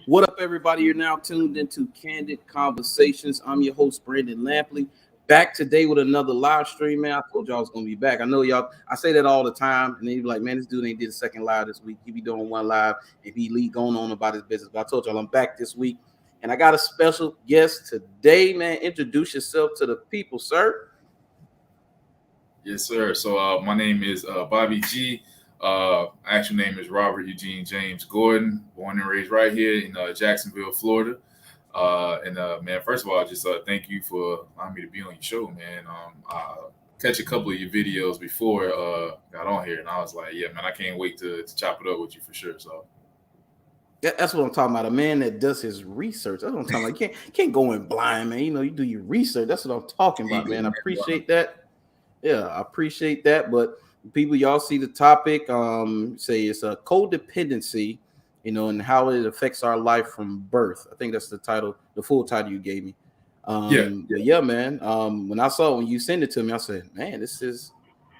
What up, everybody? You're now tuned into Candid Conversations. I'm your host, Brandon Lampley, back today with another live stream, man. I told y'all I was going to be back. I know y'all, I say that all the time, and then you be like, man, this dude ain't did a second live this week. He be doing one live, and he lead going on about his business. But I told y'all I'm back this week, and I got a special guest today, man. Introduce yourself to the people, sir. Yes, sir. So my name is Bobby G. Actual name is Robert Eugene James Gordon. Born and raised right here in Jacksonville, Florida. Man, first of all, just thank you for allowing me to be on your show, man. I catch a couple of your videos before got on here, and I was like, yeah, man, I can't wait to chop it up with you for sure. So That's what I'm talking about. A man that does his research. That's what I'm talking about. You can't go in blind, man. You know, you do your research. That's what I'm talking about, man. I appreciate that. Yeah, I appreciate that. But people, y'all see the topic. Say it's a codependency, and how it affects our life from birth. I think that's the title, the full title you gave me. But yeah, man. When you sent it to me, I said, man, this is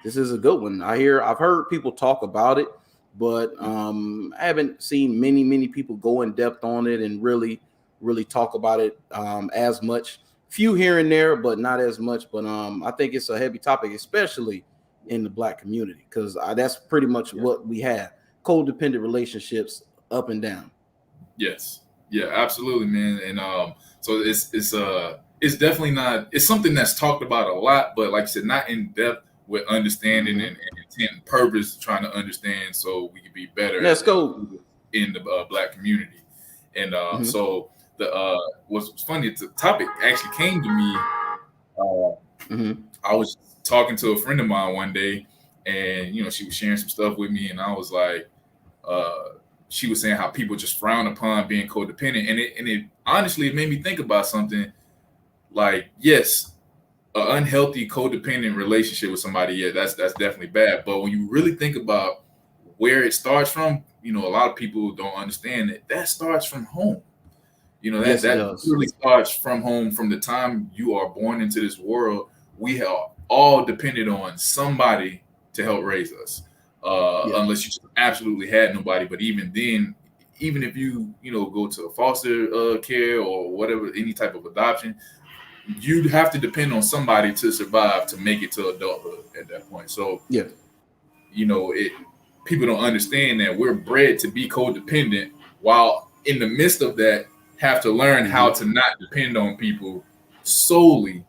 a good one. I've heard people talk about it, but I haven't seen many people go in depth on it and really talk about it as much. Few here and there, but not as much. But I think it's a heavy topic, especially in the Black community, because that's pretty much what we have: codependent relationships, up and down. yes, yeah, absolutely, man. And so it's definitely not. It's something that's talked about a lot, but like I said, not in depth with understanding and intent and purpose, trying to understand so we can be better. Let's go in the Black community. And so the what's funny, the topic actually came to me. I was talking to a friend of mine one day, and she was sharing some stuff with me, and I was like, she was saying how people just frown upon being codependent, and it honestly it made me think about something. Like, yes, an unhealthy codependent relationship with somebody, yeah, that's definitely bad. But when you really think about where it starts from, a lot of people don't understand that starts from home. That really starts from home. From the time you are born into this world, we have all depended on somebody to help raise us, unless you absolutely had nobody. But even then, even if you go to foster care or whatever, any type of adoption, you'd have to depend on somebody to survive, to make it to adulthood at that point. So people don't understand that we're bred to be codependent, while in the midst of that have to learn how to not depend on people solely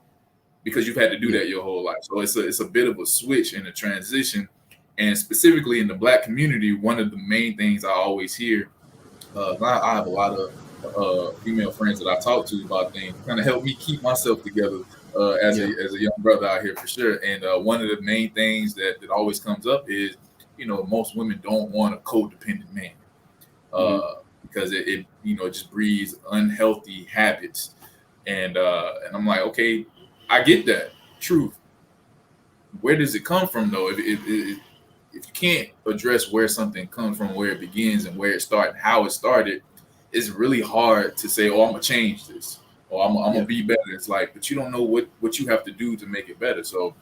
because you've had to do that your whole life. So it's a bit of a switch and a transition. And specifically in the Black community, one of the main things I always hear, I have a lot of female friends that I talk to about things, kind of help me keep myself together as a young brother out here for sure. And one of the main things that always comes up is, most women don't want a codependent man. Because it just breeds unhealthy habits, and I'm like, okay, I get that. Truth. Where does it come from though? If you can't address where something comes from, where it begins, and where it started, how it started, it's really hard to say, oh, I'm gonna change this, or I'm gonna be better. It's like, but you don't know what you have to do to make it better. So,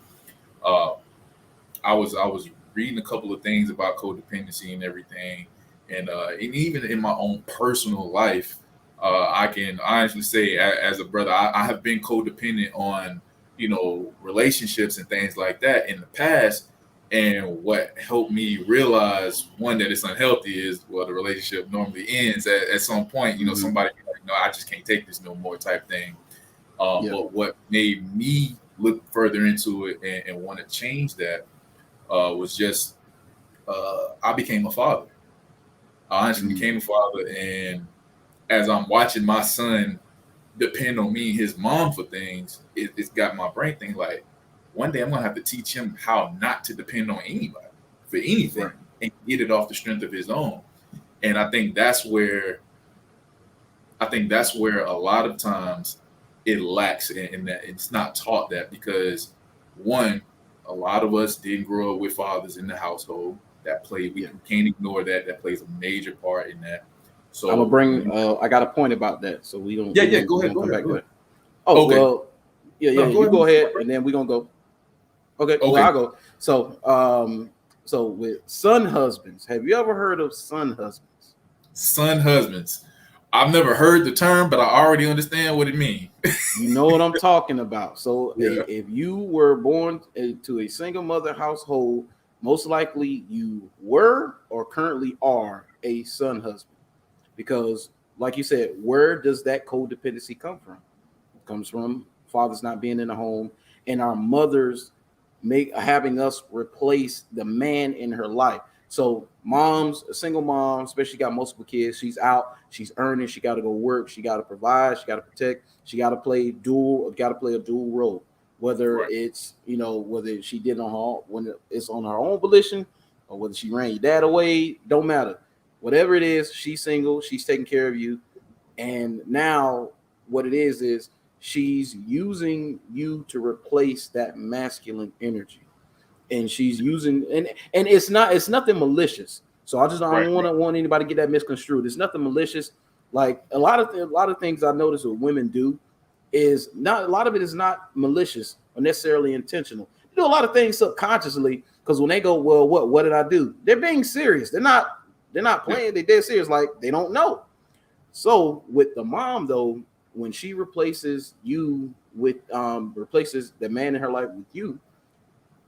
I was reading a couple of things about codependency and everything. And even in my own personal life, I can honestly say, as a brother, I have been codependent on, relationships and things like that in the past. And what helped me realize, one, that it's unhealthy is, well, the relationship normally ends at some point. Somebody be like, no, I just can't take this no more type thing. But what made me look further into it and want to change that was just I became a father. I honestly became a father, and as I'm watching my son depend on me and his mom for things, it's got my brain thinking like, one day I'm gonna have to teach him how not to depend on anybody for anything and get it off the strength of his own. And I think that's where a lot of times it lacks in that it's not taught that, because one, a lot of us didn't grow up with fathers in the household. That plays, we can't ignore that. That plays a major part in that. So I'm gonna bring. I got a point about that, so we don't. Go ahead. Go ahead. Oh, okay. Well, you go ahead, and then we're gonna go. Okay. Well, I'll go. So with son husbands, have you ever heard of son husbands? Son husbands. I've never heard the term, but I already understand what it means. You know what I'm talking about. So Yeah. if you were born to a single mother household, most likely you were or currently are a son husband. Because, like you said, where does that codependency come from? It comes from fathers not being in the home and our mothers make having us replace the man in her life. So moms, a single mom, especially got multiple kids, she's out, she's earning, she got to go work, she got to provide, she got to protect, she got to play a dual role. Whether Right. it's whether she did on her when it's on her own volition, or whether she ran your dad away, don't matter. Whatever it is, she's single, she's taking care of you, and now what it is she's using you to replace that masculine energy, and she's using and it's nothing malicious. So I Right. don't want anybody to get that misconstrued. It's nothing malicious. Like a lot of things I notice what women do is not a lot of it is not malicious or necessarily intentional. You do a lot of things subconsciously because when they go, well, what did I do? They're being serious. They're not Yeah. playing. They're dead serious. Like they don't know. So with the mom though, when she replaces you with replaces the man in her life with you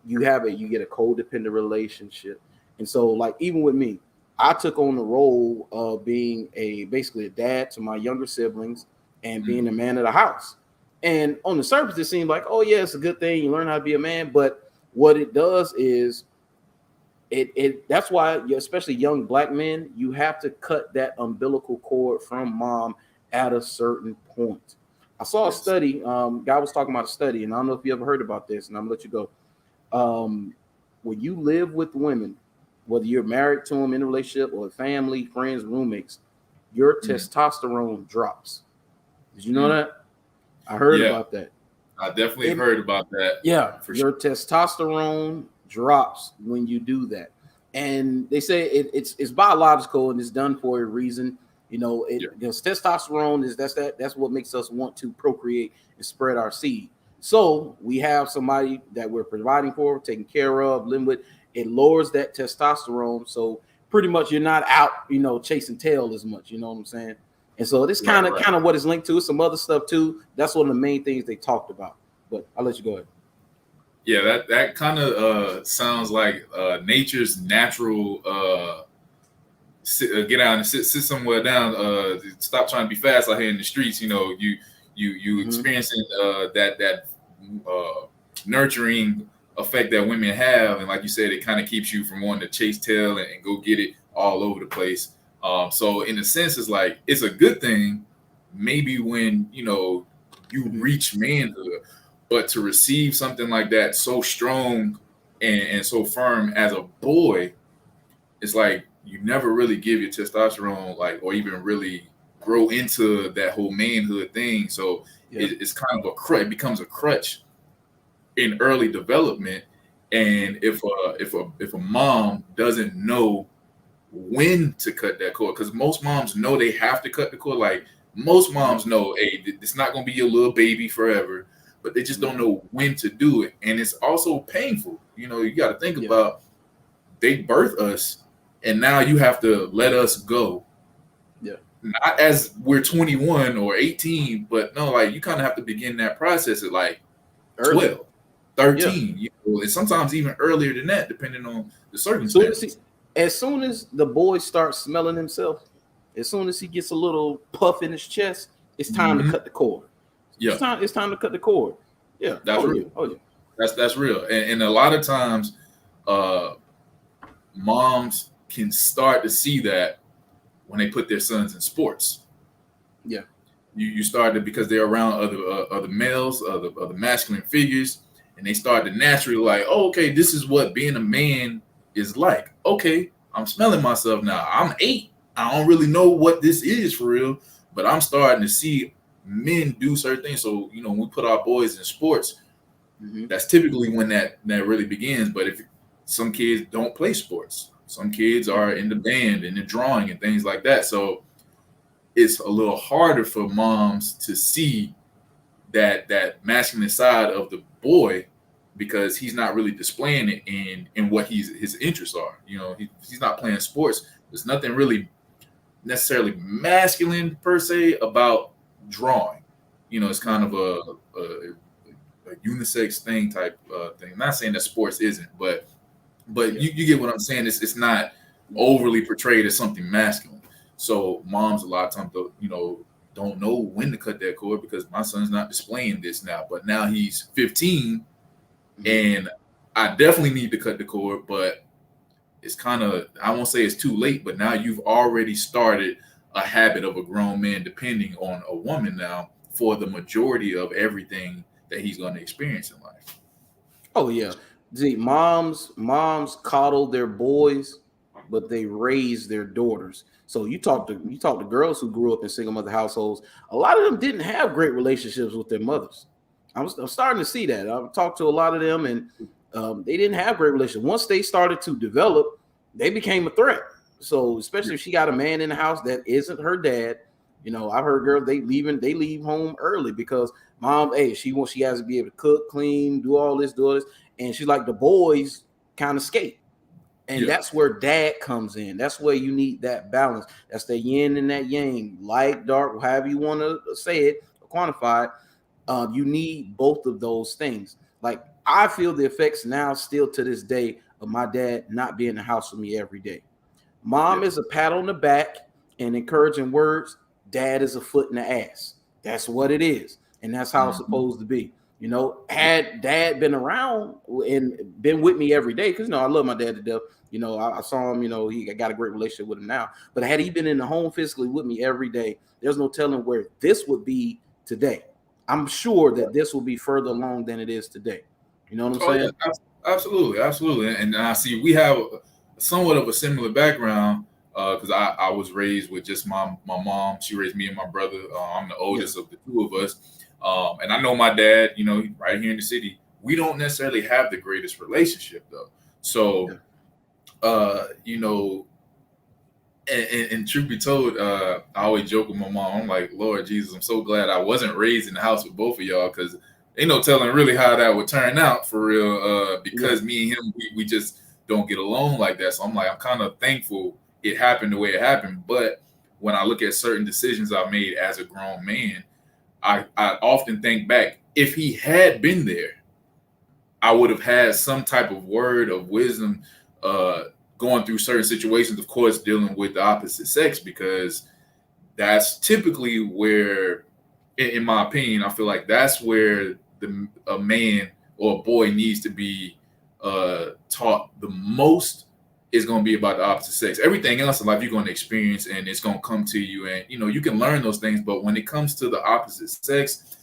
get a codependent relationship. And so like even with me, I took on the role of being basically a dad to my younger siblings and being the man of the house. And on the surface it seemed like, oh yeah, it's a good thing, you learn how to be a man, but what it does is it that's why especially young black men, you have to cut that umbilical cord from mom at a certain point. I saw a Yes. study, guy was talking about a study, and I don't know if you ever heard about this, and I'm gonna let you go. When you live with women, whether you're married to them in a relationship or family, friends, roommates, your Mm. testosterone drops. Did you know Mm. that? I heard Yeah. about that. I definitely It, heard about that yeah, for sure. your testosterone drops when you do that, and they say it's biological and it's done for a reason. You know, Yeah. because testosterone is that's what makes us want to procreate and spread our seed. So we have somebody that we're providing for, taking care of, living with. It lowers that testosterone, so pretty much you're not out, chasing tail as much. You know what I'm saying? And so this Right. kind of what it's linked to. Some other stuff too. That's one of the main things they talked about. But I'll let you go ahead. Yeah. That kind of sounds like nature's natural. Get out and sit somewhere down. Stop trying to be fast out here in the streets. You Mm-hmm. experiencing that nurturing effect that women have, and like you said, it kind of keeps you from wanting to chase tail and go get it all over the place. So in a sense, it's like it's a good thing. Maybe when you Mm-hmm. reach manhood, but to receive something like that so strong and so firm as a boy, it's like you never really give your testosterone like or even really grow into that whole manhood thing. So Yeah. it's kind of a crutch. It becomes a crutch in early development. And if a mom doesn't know when to cut that cord, because most moms know they have to cut the cord. Like most Mm-hmm. moms know, hey, it's not going to be your little baby forever, but they just Mm-hmm. don't know when to do it. And it's also painful. You got to think Yeah. about they birth us, and now you have to let us go. Yeah. Not as we're 21 or 18, but no, like you kind of have to begin that process at like Early. 12, Yeah. 13, and sometimes even earlier than that, depending on the Soon as he, circumstances. as soon as the boy starts smelling himself, as soon as he gets a little puff in his chest, it's time to Hmm. cut the cord. Yeah, It's time to cut the cord. Yeah. that's Oh yeah. real. Oh yeah. That's real. And a lot of times, uh, moms can start to see that when they put their sons in sports. Yeah. You started because they're around other males, other masculine figures, and they start to naturally like, oh, okay, this is what being a man is like. Okay, I'm smelling myself now. I'm 8. I don't really know what this is for real, but I'm starting to see men do certain things. So when we put our boys in sports, Mm-hmm. that's typically when that really begins. But if some kids don't play sports, some kids Yeah. are in the band and the drawing and things like that. So it's a little harder for moms to see that masculine side of the boy because he's not really displaying it in what his interests are. He's not playing sports. There's nothing really necessarily masculine per se about drawing. You know, it's kind of a unisex thing type thing. Not saying that sports isn't, but you get what I'm saying. It's not overly portrayed as something masculine. So moms a lot of times don't know when to cut that cord because my son's not displaying this now. But now he's 15, and I definitely need to cut the cord. But it's kind of, I won't say it's too late, but now you've already started a habit of a grown man depending on a woman now for the majority of everything that he's going to experience in life. Oh yeah. See, moms coddle their boys, but they raise their daughters. So you talk to girls who grew up in single mother households. A lot of them didn't have great relationships with their mothers. I'm starting to see that. I've talked to a lot of them, and they didn't have great relationships. Once they started to develop, they became a threat. So especially if she got a man in the house that isn't her dad, I've heard girls they leave home early because mom, hey, she has to be able to cook, clean, do all this, and she's like the boys kind of skate. And that's where dad comes in. That's where you need that balance. That's the yin and that yang, light, dark, however you want to say it, quantify it. You need both of those things. Like I feel the effects now still to this day of my dad not being in the house with me every day. Mom is a pat on the back and encouraging words. Dad is a foot in the ass. That's what it is. And that's how it's supposed to be. Had dad been around and been with me every day, because I love my dad to death. I saw him, he got a great relationship with him now. But had he been in the home physically with me every day, there's no telling where this would be today. I'm sure that this will be further along than it is today. You know what I'm saying? Yeah, absolutely. And I see we have somewhat of a similar background because I was raised with just my mom. She raised me and my brother. I'm the oldest of the two of us. And I know my dad, right here in the city, we don't necessarily have the greatest relationship though. So, and truth be told, I always joke with my mom. I'm like, Lord Jesus, I'm so glad I wasn't raised in the house with both of y'all because ain't no telling really how that would turn out for real. Because me and him, we just don't get along like that. So I'm kind of thankful it happened the way it happened. But when I look at certain decisions I made as a grown man, I often think back, if he had been there, I would have had some type of word of wisdom going through certain situations, of course, dealing with the opposite sex, because that's typically where, in my opinion, I feel like that's where a man or a boy needs to be taught the most is going to be about the opposite sex. Everything else in life you're going to experience and it's going to come to you, and you can learn those things. But when it comes to the opposite sex,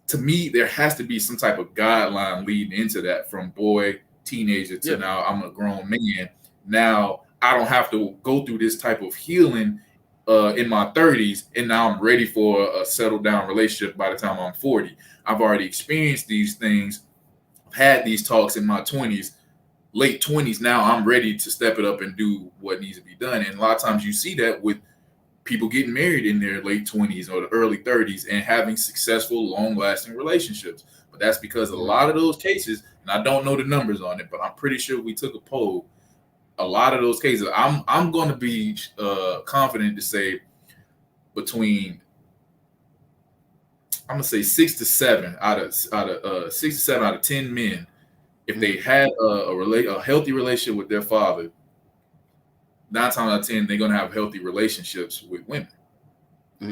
to me, there has to be some type of guideline leading into that from boy, teenager to now I'm a grown man. Now I don't have to go through this type of healing in my 30s, and now I'm ready for a settled down relationship by the time I'm 40. I've already experienced these things, had these talks in my 20s, late 20s. Now I'm ready to step it up and do what needs to be done. And a lot of times you see that with people getting married in their late 20s or the early 30s and having successful, long-lasting relationships. But that's because a lot of those cases, and I don't know the numbers on it, but I'm pretty sure we took a poll. A lot of those cases, I'm going to be confident to say between, I'm gonna say 6 to 7 out of 6 to 7 out of 10 men, if they had a healthy relationship with their father, 9 times out of 10 they're gonna have healthy relationships with women.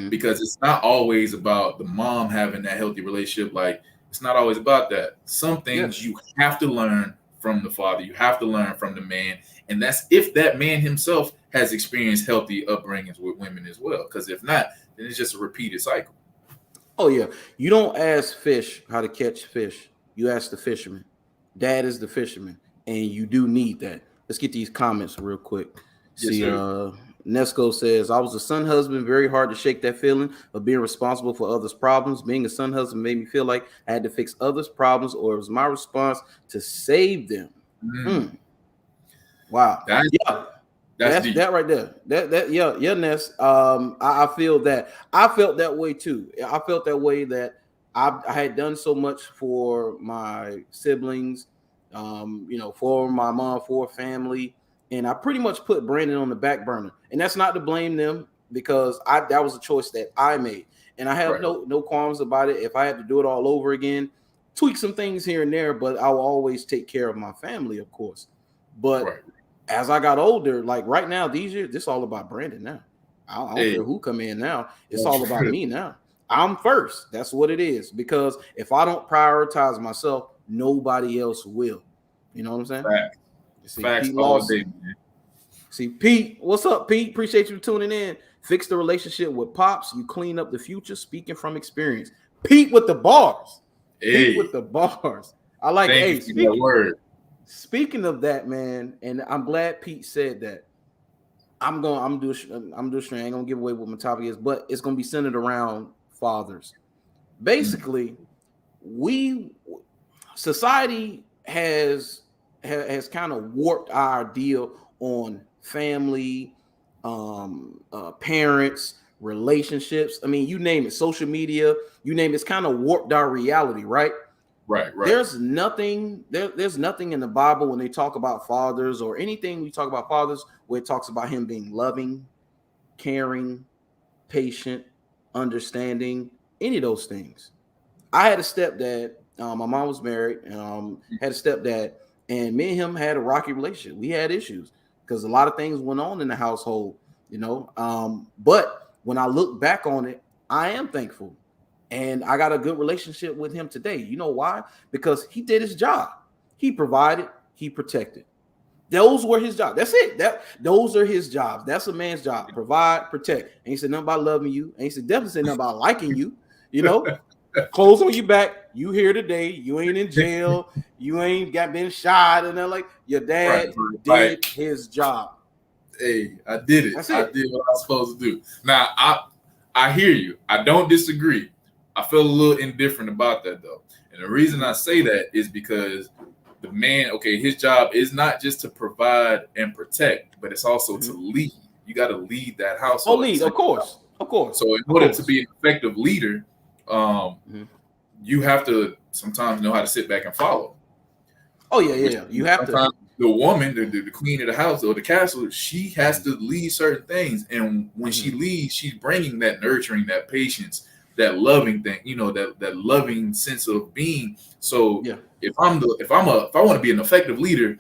Because it's not always about the mom having that healthy relationship. Like, it's not always about that. Some things you have to learn from the father. You have to learn from the man. And that's if that man himself has experienced healthy upbringings with women as well. Because if not, then it's just a repeated cycle. Oh, yeah. You don't ask fish how to catch fish. You ask the fisherman. Dad is the fisherman. And you do need that. Let's get these comments real quick. See, Nesco says, I was a son husband, very hard to shake that feeling of being responsible for others' problems. Being a son husband made me feel like I had to fix others' problems, or it was my response to save them. Wow. That's deep. That right there. Ness. I feel that. I felt that way too. I felt that way that I had done so much for my siblings, for my mom, for family. and I pretty much put Brandon on the back burner. And that's not to blame them, because that was a choice that I made, and I have no qualms about it. If I had to do it all over again, tweak some things here and there, but I will always take care of my family, of course. But as I got older, like right now, these years, this is all about Brandon now. I don't care who come in now. It's all about me now. I'm first. That's what it is. Because if I don't prioritize myself, nobody else will. You know what I'm saying? Facts all day, man. See, Pete, what's up, Pete? Appreciate you tuning in. Fix the relationship with Pops. You clean up the future. Speaking from experience. Pete with the bars. Pete with the bars. I like it. Hey, speaking of that, man, and I'm glad Pete said that. I'm doing straight. I ain't gonna give away what my topic is, but it's gonna be centered around fathers. Basically, society has kind of warped our idea on family, parents, relationships. I mean, you name it, social media, you name it, it's kind of warped our reality, right? Right. There's nothing in the Bible when they talk about fathers, or anything we talk about fathers, where it talks about him being loving, caring, patient, understanding, any of those things. I had a stepdad. My mom was married. Had a stepdad, and me and him had a rocky relationship. We had issues because a lot of things went on in the household, you know. But when I look back on it, I am thankful. And I got a good relationship with him today. You know why? Because he did his job. He provided, he protected. Those were his jobs. That's it. Those are his jobs. That's a man's job. Provide, protect. And he said nothing about loving you. And he said definitely said nothing about liking you. You know, clothes on your back. You here today. You ain't in jail. You ain't been shot. And they're like, your dad did his job. Hey, I did it. I did what I was supposed to do. Now, I hear you. I don't disagree. I feel a little indifferent about that, though. And the reason I say that is because the man, his job is not just to provide and protect, but it's also to lead. You got to lead that household. Lead, of course. So in order to be an effective leader, you have to sometimes know how to sit back and follow. Oh, yeah. You have to. The woman, the queen of the house or the castle, she has to lead certain things. And when she leads, she's bringing that nurturing, that patience, that loving thing, that loving sense of being. So if I want to be an effective leader,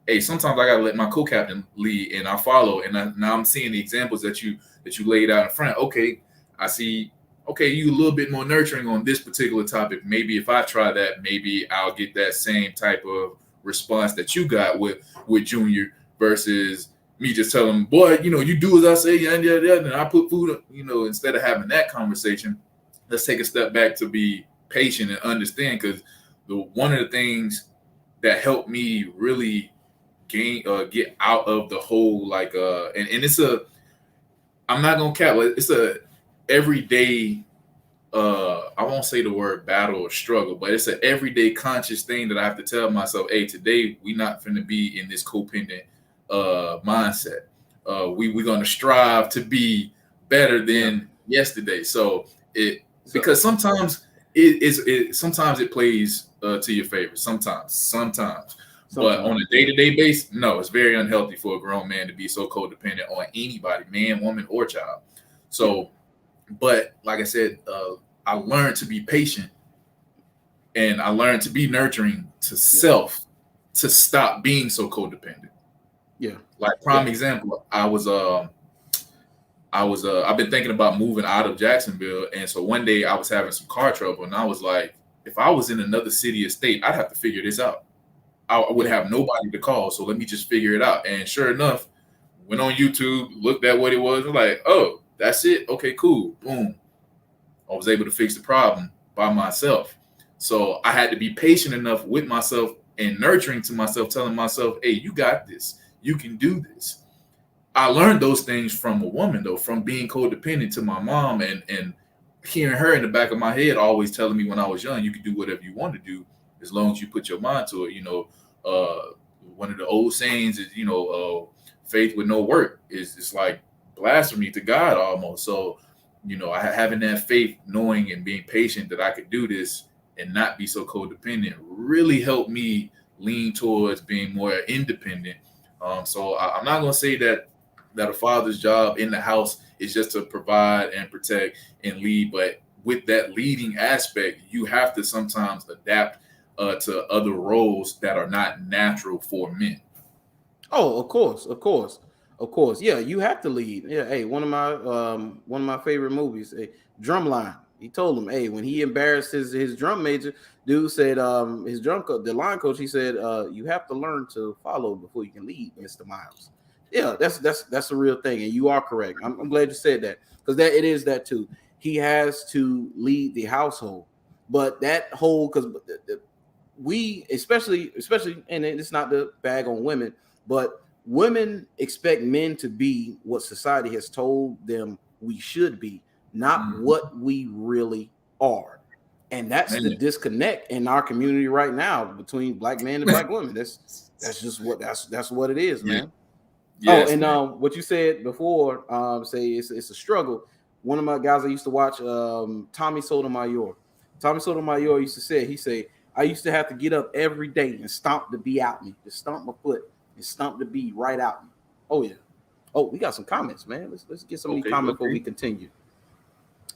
hey, sometimes I gotta let my co-captain lead and I follow. And now I'm seeing the examples that you laid out in front. Okay, I see. Okay, you a little bit more nurturing on this particular topic. Maybe if I try that, maybe I'll get that same type of response that you got with Junior versus me just telling him, boy, you do as I say, and I put food, instead of having that conversation. Let's take a step back to be patient and understand, because one of the things that helped me really get out of the whole and it's I'm not gonna cap, it's a everyday I won't say the word battle or struggle, but it's an everyday conscious thing that I have to tell myself, hey, today we not finna be in this codependent mindset. We're gonna strive to be better than yesterday. So because sometimes sometimes it plays to your favor. Sometimes. But on a day-to-day basis, no, it's very unhealthy for a grown man to be so codependent on anybody, man, woman, or child. So, but like I said, I learned to be patient and I learned to be nurturing to self to stop being so codependent. Yeah. Like prime example, I've been thinking about moving out of Jacksonville. And so one day I was having some car trouble and I was like, if I was in another city or state, I'd have to figure this out. I would have nobody to call. So let me just figure it out. And sure enough, went on YouTube, looked at what it was. I'm like, oh, that's it. Okay, cool. Boom. I was able to fix the problem by myself. So I had to be patient enough with myself and nurturing to myself, telling myself, hey, you got this. You can do this. I learned those things from a woman, though, from being codependent to my mom and hearing her in the back of my head always telling me when I was young, you can do whatever you want to do as long as you put your mind to it. One of the old sayings is, faith with no work is like blasphemy to God almost. So, having that faith, knowing and being patient that I could do this and not be so codependent really helped me lean towards being more independent. So I'm not gonna say that a father's job in the house is just to provide and protect and lead, but with that leading aspect, you have to sometimes adapt to other roles that are not natural for men. Oh, of course, of course, of course. Yeah, you have to lead. Yeah, hey, one of my favorite movies, Drumline. He told him, hey, when he embarrassed his drum major, dude said, the line coach, he said, you have to learn to follow before you can lead, Mr. Miles. Yeah, that's a real thing, and you are correct. I'm glad you said that, because that it is that too. He has to lead the household, but that whole because we especially and it's not the bag on women, but women expect men to be what society has told them we should be, not Mhm. what we really are. And that's the Man. disconnect in our community right now between black men and black women. That's just what that's what it is, Yeah. man. Oh, Yes, and man. what you said before, say it's a struggle. One of my guys I used to watch, Tommy Sotomayor. Tommy Sotomayor used to say, I used to have to get up every day and stomp the bee out me, just stomp my foot and stomp the bee right out me. Oh yeah. Oh, we got some comments, man. Let's get some of these Okay, comments before we okay. continue.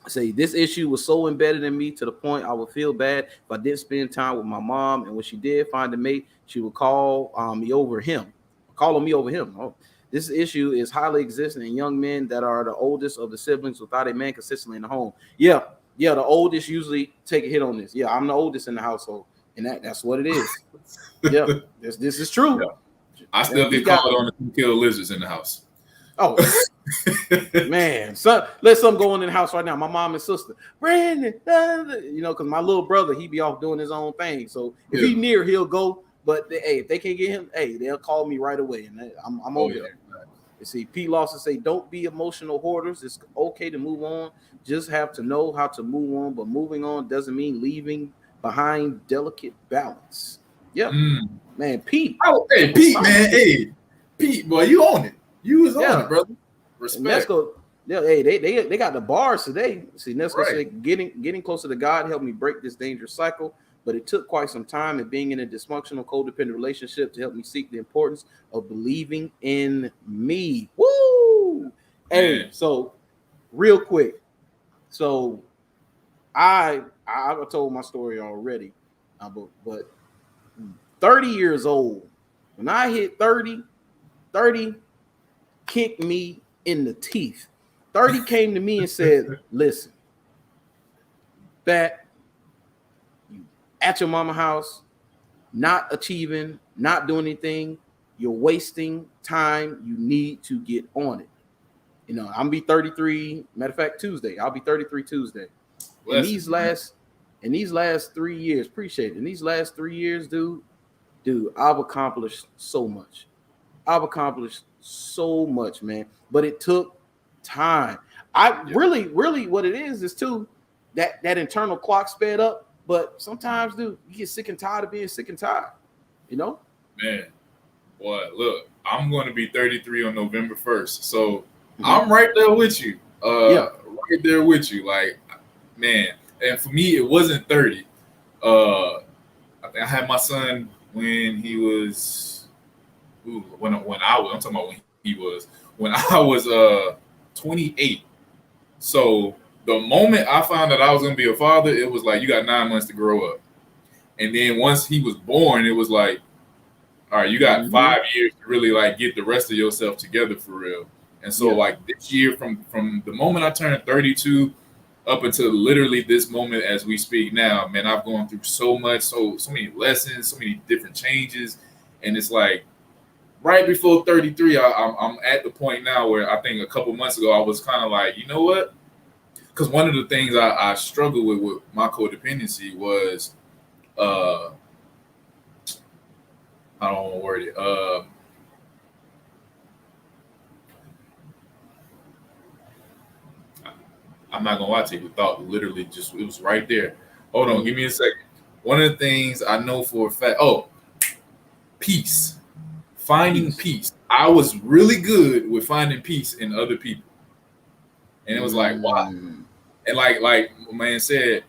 Say this issue was so embedded in me to the point I would feel bad if I didn't spend time with my mom. And when she did find a mate, she would call on me over him. Oh, this issue is highly existing in young men that are the oldest of the siblings without a man consistently in the home. Yeah, yeah, the oldest usually take a hit on this. Yeah, I'm the oldest in the household, and that's what it is. Yeah, this is Yeah. true. I Yeah, still we get got called on to kill lizards in the house. oh man, son, let something go on in the house right now. My mom and sister, Brandon, because my little brother, he be off doing his own thing. So if he Yeah. near, he'll go. But hey, if they can't get him, hey, they'll call me right away, and I'm Oh over yeah. there. You see, Pete Lawson say, "Don't be emotional hoarders. It's okay to move on. Just have to know how to move on. But moving on doesn't mean leaving behind delicate balance." Yep, Mm. man, Pete, Oh, hey, come on, Pete, something. man. Hey, Pete, boy, you on it. You was on it, Yeah, brother. and Respect. Nesco, yeah, hey, they got the bars today. See, Nesco Right. said, getting closer to God helped me break this dangerous cycle, but it took quite some time and being in a dysfunctional, codependent relationship to help me seek the importance of believing in me. Woo! Hey, Man. so real quick, so I told my story already, but 30 years old, when I hit 30 kicked me in the teeth. 30 came to me and said, listen, that you at your mama house, not achieving, not doing anything, you're wasting time. You need to get on it. I'm gonna be 33. Matter of fact, Tuesday. I'll be 33 Tuesday. In Blessings, man. in these last 3 years, appreciate it. In these last 3 years, dude, I've accomplished so much. I've accomplished so much, man. But it took time. I Yeah. really what it is too that internal clock sped up. But sometimes, dude, you get sick and tired of being sick and tired. You know? Man. Boy, look, I'm going to be 33 on November 1st. So Mm-hmm. I'm right there with you. Yeah. Right there with you. Like, man. And for me, it wasn't 30. I think I had my son when he was when I was, I'm talking about when I was 28. So the moment I found that I was gonna be a father, it was like you got 9 months to grow up. And then once he was born, it was like, all right, you got Mm-hmm. 5 years to really like get the rest of yourself together for real. And so Yeah. like this year, from the moment I turned 32 up until literally this moment as we speak now, man, I've gone through so much, so many lessons, so many different changes, and it's like right before 33, I'm at the point now where I think a couple months ago I was kind of like, you know what? Because one of the things I struggled with my codependency was I don't want to word it. I'm not gonna lie to you. The thought literally just it was right there. Hold on, Mm-hmm. give me a second. One of the things I know for a fact. Oh, peace. Finding Peace. peace. I was really good with finding peace in other people, and it was like, wow. Mm-hmm. And like my man said,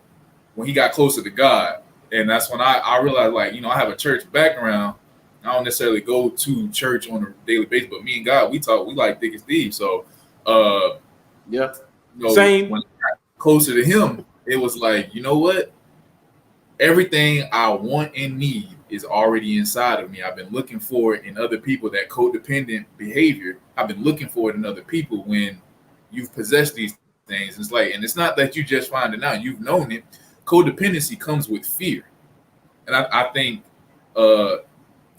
when he got closer to God, and that's when I realized, like, I have a church background, I don't necessarily go to church on a daily basis, but me and God, we talk, we like thick as thieves. So, uh, Yeah. when Same. I got closer to Him, it was like, you know what? Everything I want and need is already inside of me. I've been looking for it in other people. That codependent behavior, I've been looking for it in other people. When you've possessed these things, it's like, and it's not that you just find it out. You've known it. Codependency comes with fear, and I think uh,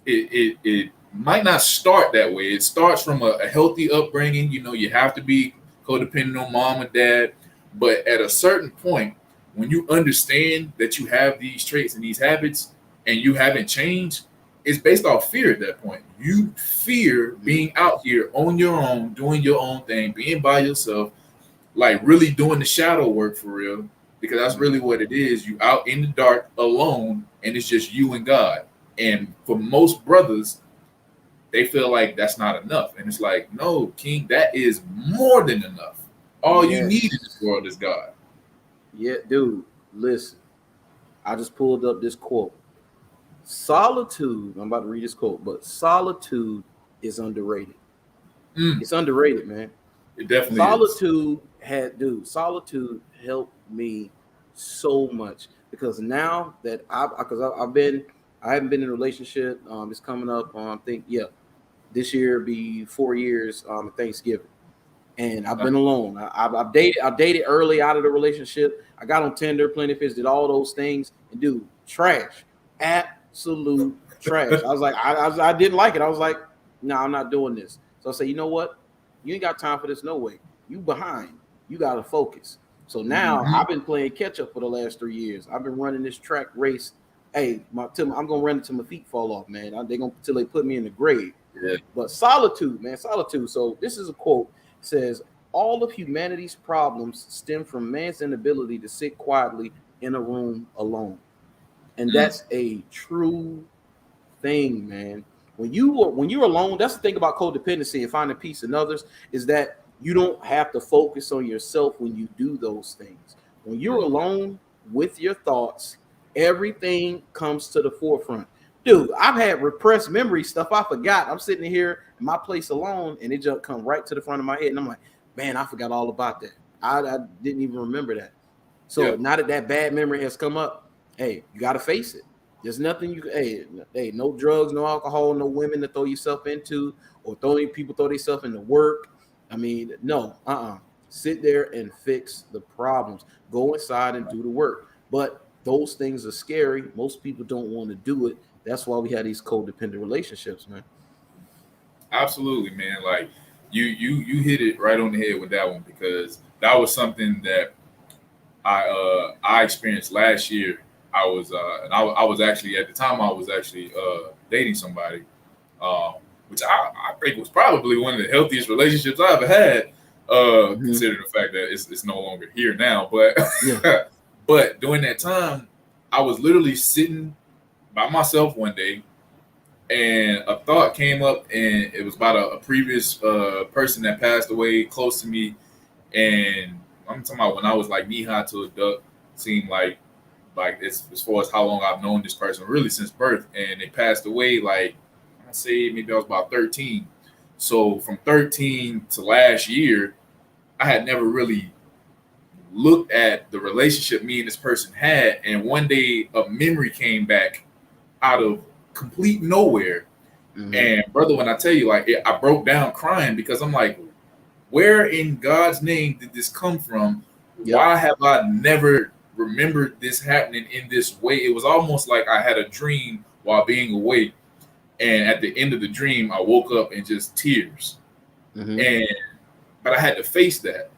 it might not start that way. It starts from a healthy upbringing. You know, you have to be codependent on mom and dad, but at a certain point, when you understand that you have these traits and these habits and you haven't changed, it's based off fear at that point. You fear being out here on your own, doing your own thing, being by yourself, like really doing the shadow work for real, because that's really what it is. You out in the dark alone, and it's just you and God. And for most brothers, they feel like that's not enough. And it's like, no, King, that is more than enough. All you need in this Yes. world is God. Yeah, dude. Listen, I just pulled up this quote. Solitude. I'm about to read this quote, but solitude is underrated. Mm, It's underrated, man. it definitely is. Solitude helped me so much because now that I haven't been in a relationship. It's coming up. I think yeah, this year be 4 years. Thanksgiving, and I've been alone. I've dated. I dated early out of the relationship. I got on Tinder, Plenty of Fish, did all those things, and dude, trash, absolute trash. I was like, I didn't like it. I was like, no, I'm not doing this. So I said, you know what? You ain't got time for this, no way. You behind. You gotta focus. So now Mhm. I've been playing catch up for the last 3 years. I've been running this track race. Hey, I'm gonna run until my feet fall off, man. They gonna till they put me in the grave. Yeah. But solitude, man, solitude. So this is a quote. It says, all of humanity's problems stem from man's inability to sit quietly in a room alone. And Mm. that's a true thing, man. When you're alone, that's the thing about codependency and finding peace in others is that you don't have to focus on yourself when you do those things. When you're True. alone with your thoughts, everything comes to the forefront. Dude, I've had repressed memory stuff I forgot. I'm sitting here in my place alone, and it just come right to the front of my head, and I'm like, man, I forgot all about that. I didn't even remember that. So Yeah. now that that bad memory has come up, hey, you got to face it. There's nothing you hey, no drugs, no alcohol, no women to throw yourself into, or throwing people throw themselves into work. I mean, no, sit there and fix the problems. Go inside and do the work. But those things are scary. Most people don't want to do it. That's why we have these codependent relationships, man. Absolutely, man. Like you hit it right on the head with that one, because that was something that I experienced last year. I was actually, at the time, I was actually dating somebody, um, which I think was probably one of the healthiest relationships I ever had, Mm-hmm. considering the fact that it's no longer here now. But Yeah. but during that time, I was literally sitting by myself one day, and a thought came up, and it was about a previous person that passed away close to me. And I'm talking about when I was like knee high to a duck. Seemed like it's, as far as how long I've known this person, really since birth, and they passed away like, I say maybe I was about 13. So from 13 to last year, I had never really looked at the relationship me and this person had. And one day a memory came back out of complete nowhere. Mm-hmm. And brother, when I tell you, like, I broke down crying, because I'm like, where in God's name did this come from? Yep. Why have I never remembered this happening in this way? It was almost like I had a dream while being awake. And at the end of the dream, I woke up in just tears. Mm-hmm. And but I had to face that.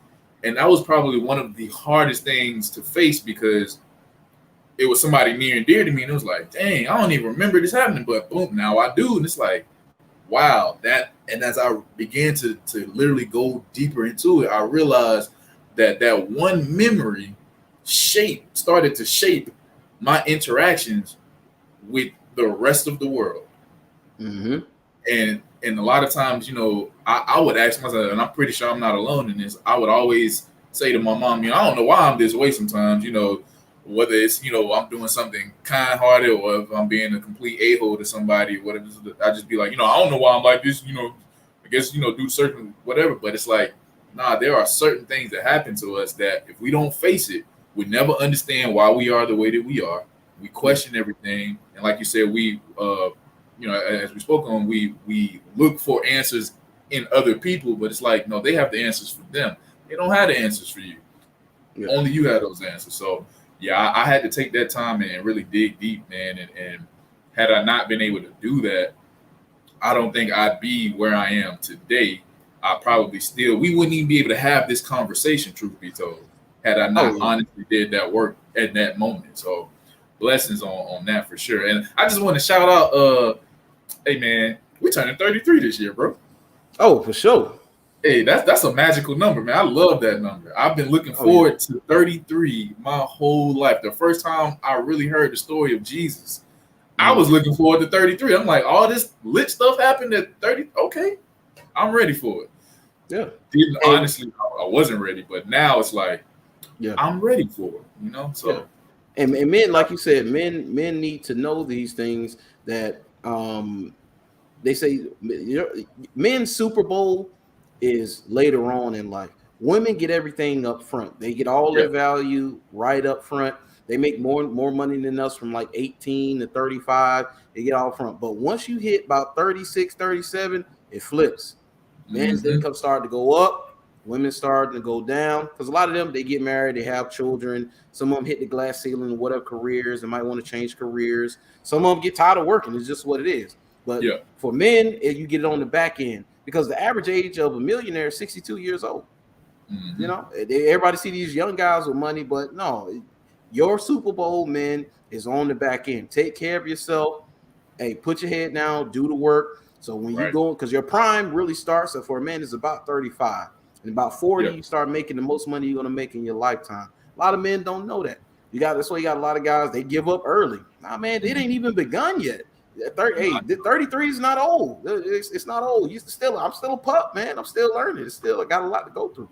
And that was probably one of the hardest things to face, because it was somebody near and dear to me. And it was like, dang, I don't even remember this happening, but boom, now I do. And it's like, wow, that. And as I began to literally go deeper into it, I realized that that one memory started to shape my interactions with the rest of the world. Mm-hmm. And a lot of times, I would ask myself, and I'm pretty sure I'm not alone in this, I would always say to my mom, I don't know why I'm this way sometimes. whether it's I'm doing something kind-hearted or if I'm being a complete a-hole to somebody, whatever. I just be like, I don't know why I'm like this. I guess do certain whatever. But it's like, nah, there are certain things that happen to us that if we don't face it, we never understand why we are the way that we are. We question everything, and like you said, we as we spoke on, we look for answers in other people, but it's like, no, they have the answers for them. They don't have the answers for you. Yeah. Only you have those answers. So yeah, I had to take that time and really dig deep, man. And had I not been able to do that, I don't think I'd be where I am today. I probably we wouldn't even be able to have this conversation, truth be told, had I not honestly did that work at that moment. So blessings on that for sure. And I just want to shout out, hey man, we're turning 33 this year, bro. Oh, for sure. Hey, that's a magical number, man. I love that number. I've been looking forward to 33 my whole life. The first time I really heard the story of Jesus, I was looking forward to 33. I'm like, all this lit stuff happened at 30. Okay, I'm ready for it. Yeah. Honestly, I wasn't ready, but now it's like, I'm ready for it. So. Yeah. And men, like you said, men need to know these things that they say. Men's Super Bowl is later on in life. Women get everything up front. They get all their value right up front. They make more money than us from like 18 to 35. They get all front. But once you hit about 36, 37, it flips. Men's income started to go up. Women starting to go down because a lot of them, they get married, they have children. Some of them hit the glass ceiling in whatever careers. They might want to change careers. Some of them get tired of working. It's just what it is. But for men, you get it on the back end because the average age of a millionaire is 62 years old. Everybody see these young guys with money, but no, your Super Bowl, men, is on the back end. Take care of yourself. Hey, put your head down, do the work. So when you go, because your prime really starts, for a man, is about 35. And about 40, you start making the most money you're going to make in your lifetime. A lot of men don't know that. That's why you got a lot of guys, they give up early. Nah, man, it ain't even begun yet. 33 is not old. It's not old. I'm still a pup, man. I'm still learning. I got a lot to go through.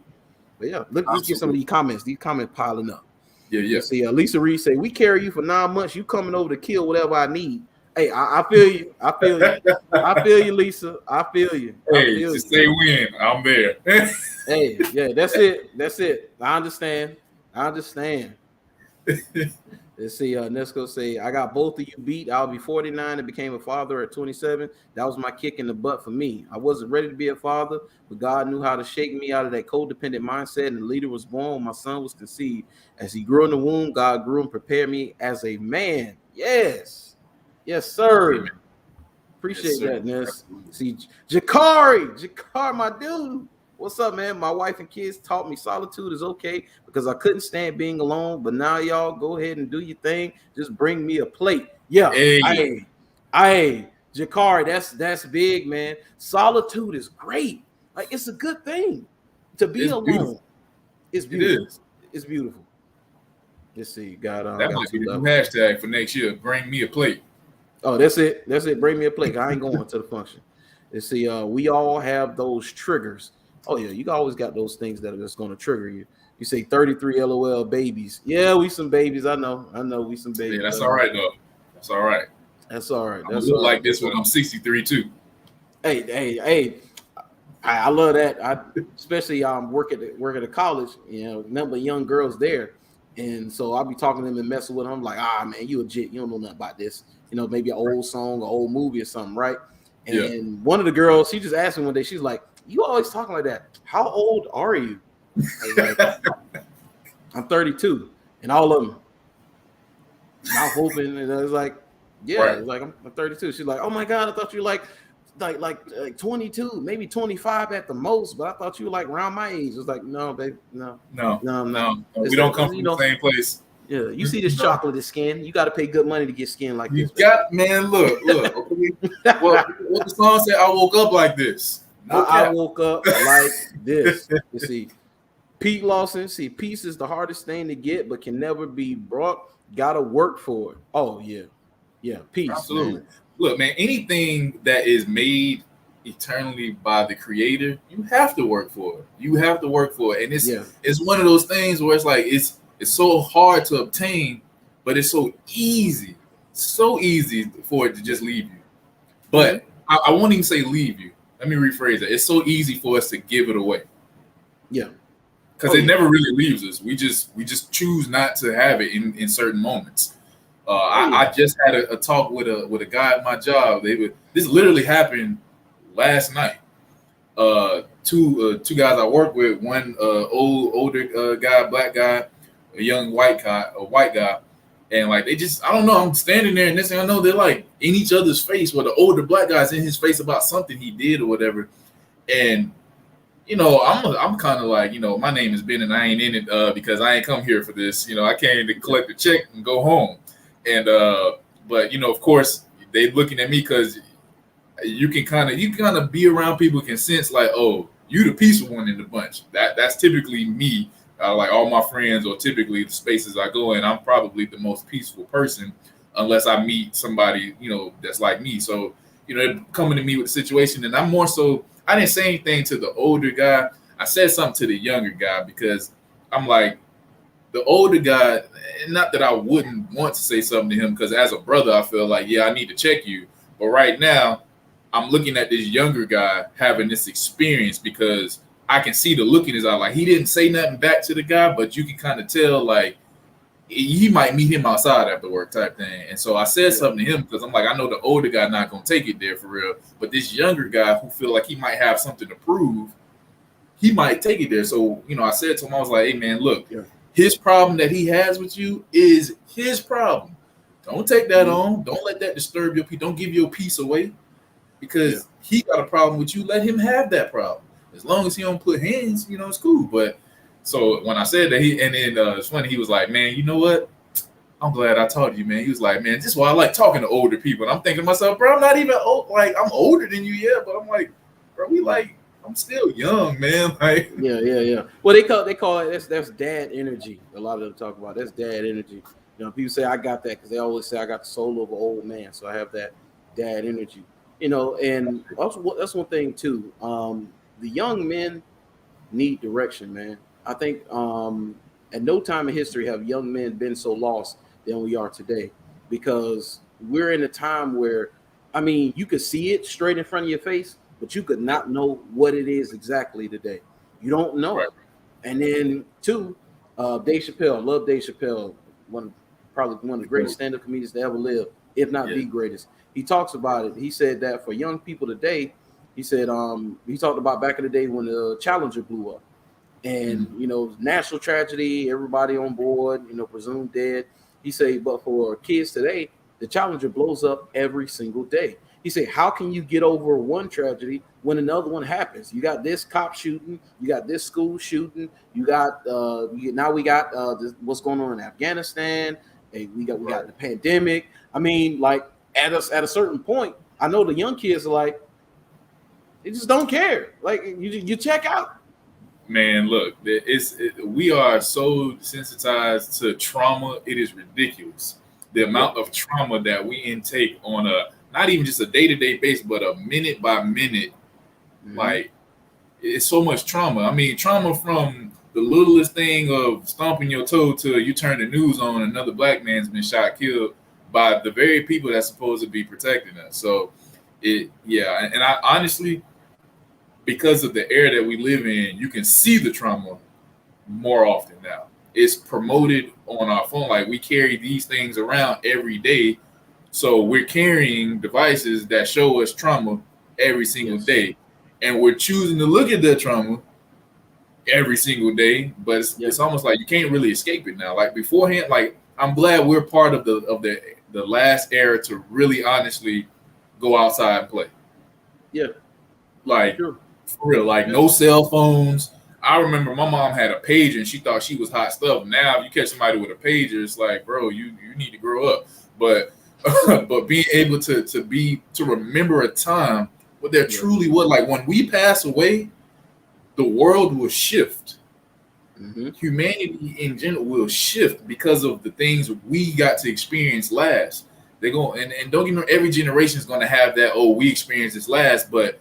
But yeah, let's get some of these comments. These comments piling up. Yeah. See, Lisa Reed say, we carry you for 9 months. You coming over to kill whatever I need. Hey, I feel you. I feel you, Lisa. I feel you. Just say when. I'm there. Hey, yeah, that's it. I understand. Let's see. Nesco say, I got both of you beat. I'll be 49 and became a father at 27. That was my kick in the butt for me. I wasn't ready to be a father, but God knew how to shake me out of that codependent mindset, and the leader was born when my son was conceived. As he grew in the womb, God grew and prepared me as a man. Yes, sir. Amen. Appreciate that, Ness. See, Jakari, my dude. What's up, man? My wife and kids taught me solitude is okay because I couldn't stand being alone. But now y'all go ahead and do your thing. Just bring me a plate. Yeah. Hey, Jakari, that's big, man. Solitude is great. Like, it's a good thing to be alone. Beautiful. It's beautiful. It's beautiful. Let's see. That might be the new hashtag for next year. Bring me a plate. Oh, that's it. Bring me a plate. I ain't going to the function. Let's see. We all have those triggers. Oh yeah, you always got those things that are just going to trigger you. You say 33 LOL babies. Yeah, we some babies. I know we some babies. Yeah, that's all right though. That's all right. That's all right. That's all right. Like this when I'm 63 too. Hey. I love that. Especially work at a college. Number of young girls there, and so I'll be talking to them and messing with them. I'm like, man, you a jit. You don't know nothing about this. Maybe an old song, or old movie or something, right? And one of the girls, she just asked me one day. She's like, you always talking like that. How old are you? I was like, I'm 32. And all of them mouth open. And I was like, yeah, It's like, I'm 32. She's like, oh my God, I thought you were like 22, maybe 25 at the most, but I thought you were like around my age. It's like, no, babe, no. We don't come from the same place. Yeah, you see this chocolate skin. You got to pay good money to get skin like this. Man, look. What the song said, I woke up like this. I woke up like this. You see, Pete Lawson. See, peace is the hardest thing to get, but can never be brought. Gotta work for it. Oh yeah. Peace. Absolutely. Man. Look, man. Anything that is made eternally by the Creator, you have to work for it. And it's one of those things where it's like it's so hard to obtain, but it's so easy for it to just leave you. But I won't even say leave you. Let me rephrase it. It's so easy for us to give it away. Yeah. Because it never really leaves us. We just choose not to have it in certain moments. I just had a talk with a guy at my job. This literally happened last night. Two guys I work with. One older guy, black guy, a young white guy, and like they just I don't know. I'm standing there and this thing I know they're like in each other's face. Where the older black guy's in his face about something he did or whatever, and I'm kind of like, my name is Ben and I ain't in it because I ain't come here for this. I came to collect the check and go home. And but of course they looking at me because you can kind of be around people can sense like, oh, you the peaceful one in the bunch. That's typically me. Like all my friends or typically the spaces I go in, I'm probably the most peaceful person unless I meet somebody that's like me. So they're coming to me with the situation, and I'm more so. I didn't say anything to the older guy. I said something to the younger guy because I'm like, the older guy, not that I wouldn't want to say something to him because as a brother, I feel like, yeah, I need to check you. But right now, I'm looking at this younger guy having this experience because I can see the look in his eye. Like he didn't say nothing back to the guy, but you can kind of tell like he might meet him outside after work type thing. And so I said something to him because I'm like, I know the older guy not going to take it there for real. But this younger guy who feel like he might have something to prove, he might take it there. So, I said to him, I was like, hey, man, look, his problem that he has with you is his problem. Don't take that on. Don't let that disturb your peace. Don't give your peace away because he got a problem with you. Let him have that problem. As long as he don't put hands, it's cool. But so when I said that, it's funny, he was like, man, you know what? I'm glad I talked to you, man. He was like, man, this is why I like talking to older people. And I'm thinking to myself, bro, I'm not even old. Like, I'm older than you, but I'm like, bro, I'm still young, man. Like, yeah. Well, they call it that's dad energy. A lot of them talk about that's dad energy. People say I got that because they always say I got the soul of an old man, so I have that dad energy. And also that's one thing too. The young men need direction, man. I think at no time in history have young men been so lost than we are today, because we're in a time where, you could see it straight in front of your face, but you could not know what it is exactly today. You don't know. Right. And then two, Dave Chappelle. I love Dave Chappelle. Probably one of the greatest stand-up comedians to ever live, if not the greatest. He talks about it. He said that for young people today, he said he talked about back in the day when the Challenger blew up. And national tragedy, everybody on board, presumed dead. He said, but for kids today, the Challenger blows up every single day. He said, how can you get over one tragedy when another one happens? You got this cop shooting, you got this school shooting, you got now we got what's going on in Afghanistan. Hey, we got the pandemic. Like at a certain point, I know the young kids are like, they just don't care. Like you check out. Man, look, we are so desensitized to trauma. It is ridiculous. The amount of trauma that we intake on not even just a day-to-day basis, but a minute by minute, like it's so much trauma. Trauma from the littlest thing of stomping your toe to you turn the news on, another black man's been shot, killed by the very people that's supposed to be protecting us. So and I honestly, because of the era that we live in, you can see the trauma more often now. It's promoted on our phone. Like we carry these things around every day. So we're carrying devices that show us trauma every single day. And we're choosing to look at that trauma every single day. But it's almost like you can't really escape it now. Like beforehand, like I'm glad we're part of the last era to really honestly go outside and play. Yeah. Like for real, like no cell phones. I remember my mom had a pager and she thought she was hot stuff. Now if you catch somebody with a pager, it's like, bro, you need to grow up. But but being able to remember a time where there truly was, like when we pass away, the world will shift. Humanity in general will shift because of the things we got to experience last. They're going and don't get me wrong, every generation is going to have that, oh, we experienced this last, but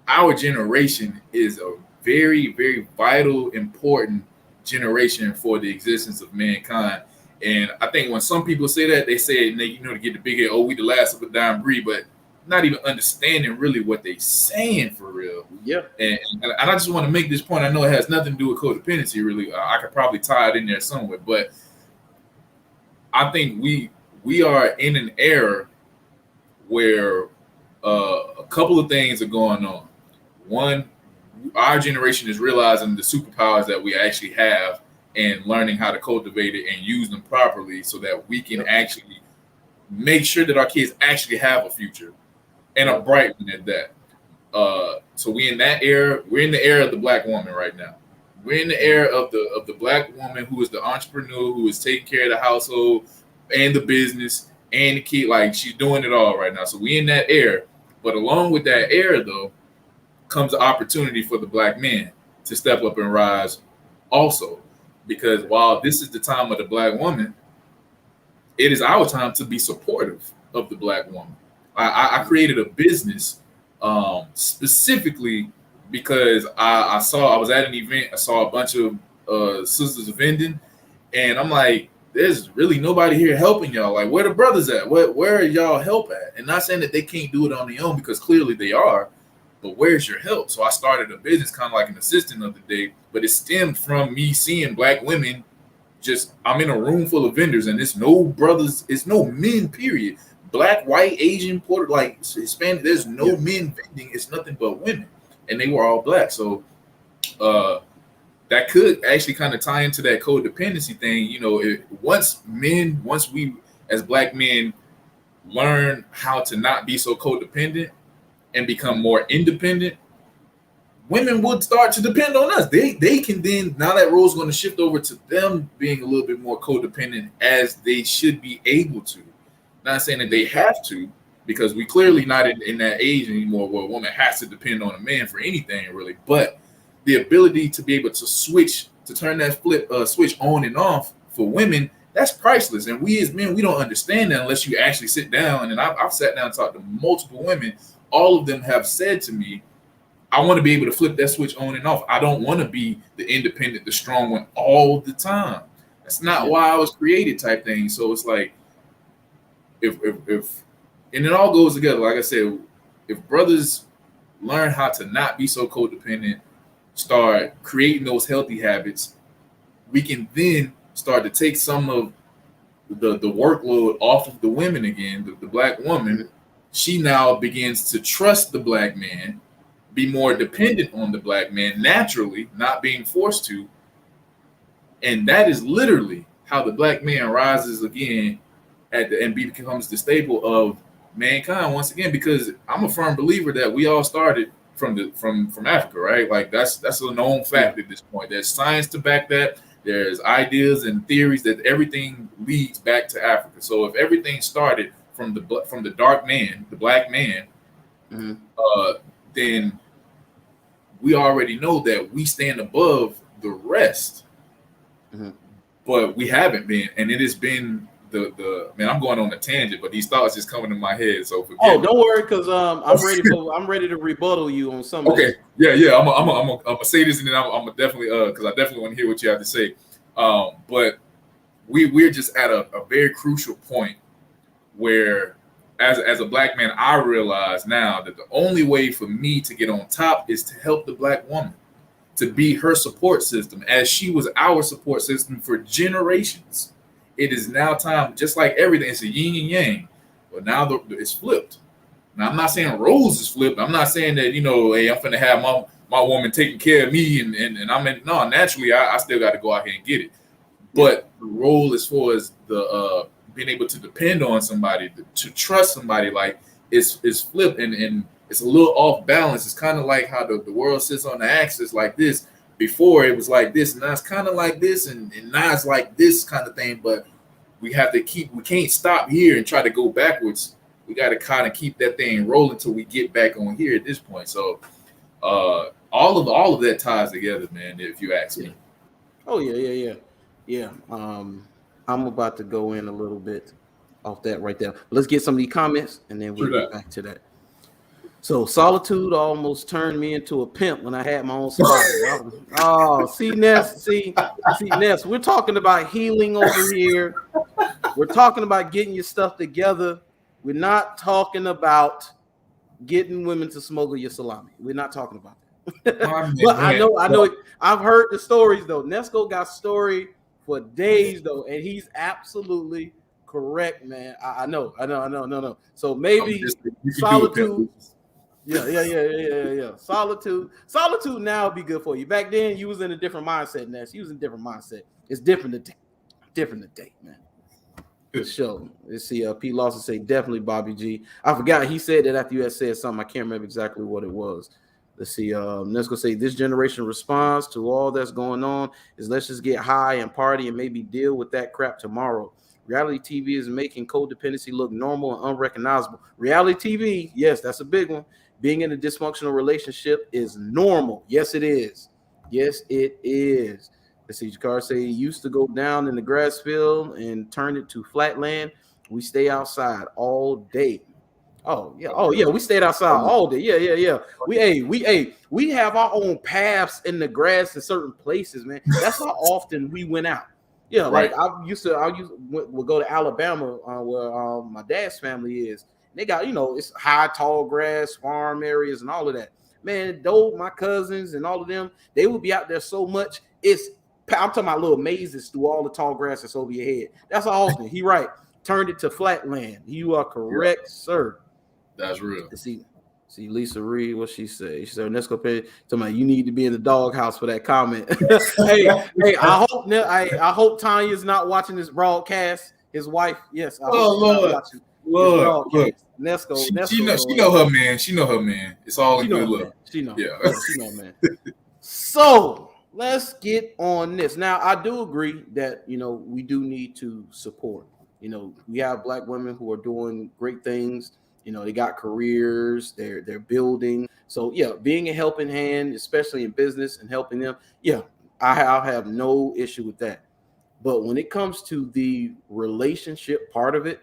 our generation is a very, very vital, important generation for the existence of mankind. And I think when some people say that, they say, to get the big head, oh, we the last of a dying breed, but not even understanding really what they saying for real. Yeah. And I just want to make this point. I know it has nothing to do with codependency, really. I could probably tie it in there somewhere, but I think we are in an era where a couple of things are going on. One, our generation is realizing the superpowers that we actually have and learning how to cultivate it and use them properly so that we can actually make sure that our kids actually have a future and a bright one at that. So we in that era. We're in the era of the black woman right now. We're in the era of the black woman who is the entrepreneur, who is taking care of the household and the business and the kid. Like, she's doing it all right now. So we in that era. But along with that era, though, comes the opportunity for the black man to step up and rise also. Because while this is the time of the black woman, it is our time to be supportive of the black woman. I created a business specifically because I was at an event, I saw a bunch of sisters vending, and I'm like, there's really nobody here helping y'all. Like, where the brothers at? Where are y'all help at? And not saying that they can't do it on their own, because clearly they are, but where's your help? So I started a business kind of like an assistant of the day, but it stemmed from me seeing black women. I'm in a room full of vendors, and it's no brothers, it's no men, period. Black, white, Asian, Puerto, like Hispanic, there's no men vending. It's nothing but women, and they were all black. So that could actually kind of tie into that codependency thing. Once we as black men learn how to not be so codependent and become more independent, women would start to depend on us. They can then, now that role's going to shift over to them being a little bit more codependent, as they should be able to. Not saying that they have to, because we clearly not in that age anymore where a woman has to depend on a man for anything really. But the ability to be able to turn that switch on and off for women, that's priceless. And we as men, we don't understand that unless you actually sit down. And I've sat down and talked to multiple women. All of them have said to me, I want to be able to flip that switch on and off. I don't want to be the independent, the strong one all the time. That's not why I was created, type thing. So it's like, if and it all goes together. Like I said, if brothers learn how to not be so codependent, start creating those healthy habits, we can then start to take some of the workload off of the women again, the black woman. She now begins to trust the black man, be more dependent on the black man naturally, not being forced to. And that is literally how the black man rises again and becomes the staple of mankind once again, because I'm a firm believer that we all started from Africa, right? Like that's a known fact at this point. There's science to back that. There's ideas and theories that everything leads back to Africa. So if everything started from the dark man, the black man, then we already know that we stand above the rest. But we haven't been, and it has been the man. I'm going on a tangent, but these thoughts just coming to my head. So forgive me. Don't worry, because I'm ready to rebuttal you on some. Okay, yeah. I'm gonna say this, and then I'm gonna definitely because I definitely want to hear what you have to say. But we're just at a very crucial point where, as a black man, I realize now that the only way for me to get on top is to help the black woman, to be her support system, as she was our support system for generations. It is now time, just like everything, it's a yin and yang. But now it's flipped. Now, I'm not saying roles is flipped. I'm not saying that, hey, I'm finna have my woman taking care of me and I'm in. No, naturally, I still got to go out here and get it. But the role as far as the being able to depend on somebody, to trust somebody, like it's flipped and it's a little off balance. It's kind of like how the world sits on the axis like this. Before it was like this, and now it's kind of like this, and now it's like this kind of thing. But we can't stop here and try to go backwards. We got to kind of keep that thing rolling until we get back on here at this point. So all of that ties together, man, if you ask me. Oh yeah. I'm about to go in a little bit off that right there. Let's get some of these comments and then we'll get back to that. So solitude almost turned me into a pimp when I had my own spot. Oh, see, Ness, Ness, we're talking about healing over here. We're talking about getting your stuff together. We're not talking about getting women to smuggle your salami. We're not talking about that. But I know. I've heard the stories though. Nesco got story for days though, and he's absolutely correct, man. I know. No. So maybe solitude. Yeah. Solitude now would be good for you. Back then, you was in a different mindset, Ness. You was in a different mindset. It's different today, man. For sure. Let's see. Pete Lawson say definitely Bobby G. I forgot he said that after you had said something. I can't remember exactly what it was. Let's see. Let's go say this generation response to all that's going on is let's just get high and party and maybe deal with that crap tomorrow. Reality TV is making codependency look normal and unrecognizable. Reality TV, yes, that's a big one. Being in a dysfunctional relationship is normal. Yes, it is. Yes, it is. Let's see, Jakar say he used to go down in the grass field and turn it to flat land. We stay outside all day. Oh yeah. We stayed outside all day. Yeah. We have our own paths in the grass in certain places, man. That's how often we went out. Yeah, like I used would go to Alabama where my dad's family is. They got, it's high, tall grass, farm areas, and all of that. Man, though my cousins and all of them, they would be out there so much. I'm talking about little mazes through all the tall grass that's over your head. That's how often. He right. Turned it to flat land. You are correct, sir. That's real. See Lisa Reed, what she said. She said, let's go pay. Somebody, you need to be in the doghouse for that comment. hey, I hope Tanya's not watching this broadcast. His wife, yes. I hope she's not watching. Look. Nesco. She know her man. She know her man. It's all in good look. She know, man. So let's get on this. Now, I do agree that, we do need to support. We have Black women who are doing great things. They got careers, they're building. So, yeah, being a helping hand, especially in business and helping them, yeah, I'll have no issue with that. But when it comes to the relationship part of it,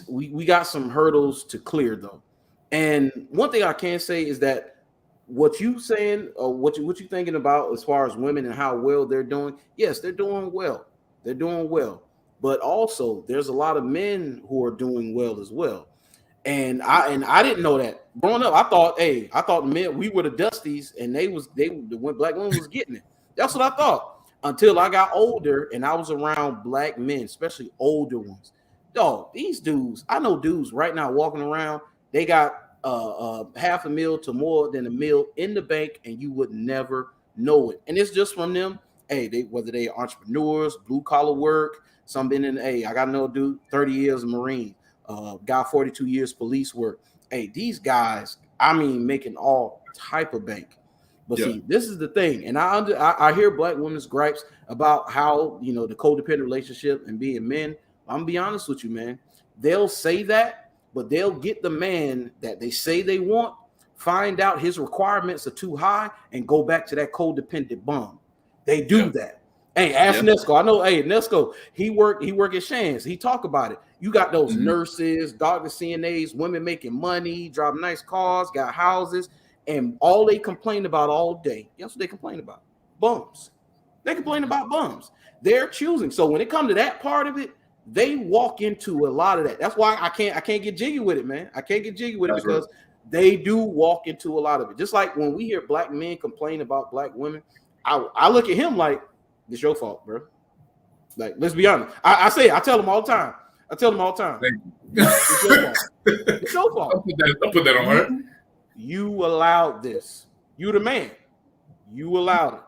we got some hurdles to clear, though. And one thing I can say is that what you saying or what you thinking about as far as women and how well they're doing, yes, they're doing well. They're doing well. But also there's a lot of men who are doing well as well. And I didn't know that. Growing up, I thought men, we were the dusties and when Black women was getting it. That's what I thought. Until I got older and I was around Black men, especially older ones. Dog, these dudes, I know dudes right now walking around, they got half a meal to more than a meal in the bank, and you would never know it. And it's just from them. Whether they are entrepreneurs, blue collar work, some been in. I got no dude, 30 years Marine, got 42 years police work. These guys, making all type of bank. But see, this is the thing, and I hear Black women's gripes about how the codependent relationship and being men. I'm gonna be honest with you, man. They'll say that, but they'll get the man that they say they want, find out his requirements are too high, and go back to that codependent bum. They do that. Ask Nesco. I know. Nesco. He work at Shands. He talk about it. You got those nurses, doctors, CNAs, women making money, drive nice cars, got houses, and all they complain about all day. Guess what they complain about? Bums. They complain about bums. They're choosing. So when it comes to that part of it, they walk into a lot of that. That's why I can't get jiggy with it, man. I can't get jiggy with it because they do walk into a lot of it. Just like when we hear Black men complain about Black women, I look at him like, it's your fault, bro. Like, let's be honest. I tell them all the time. It's your fault. It's your fault. I'll put that on her. You allowed this. You the man. You allowed it.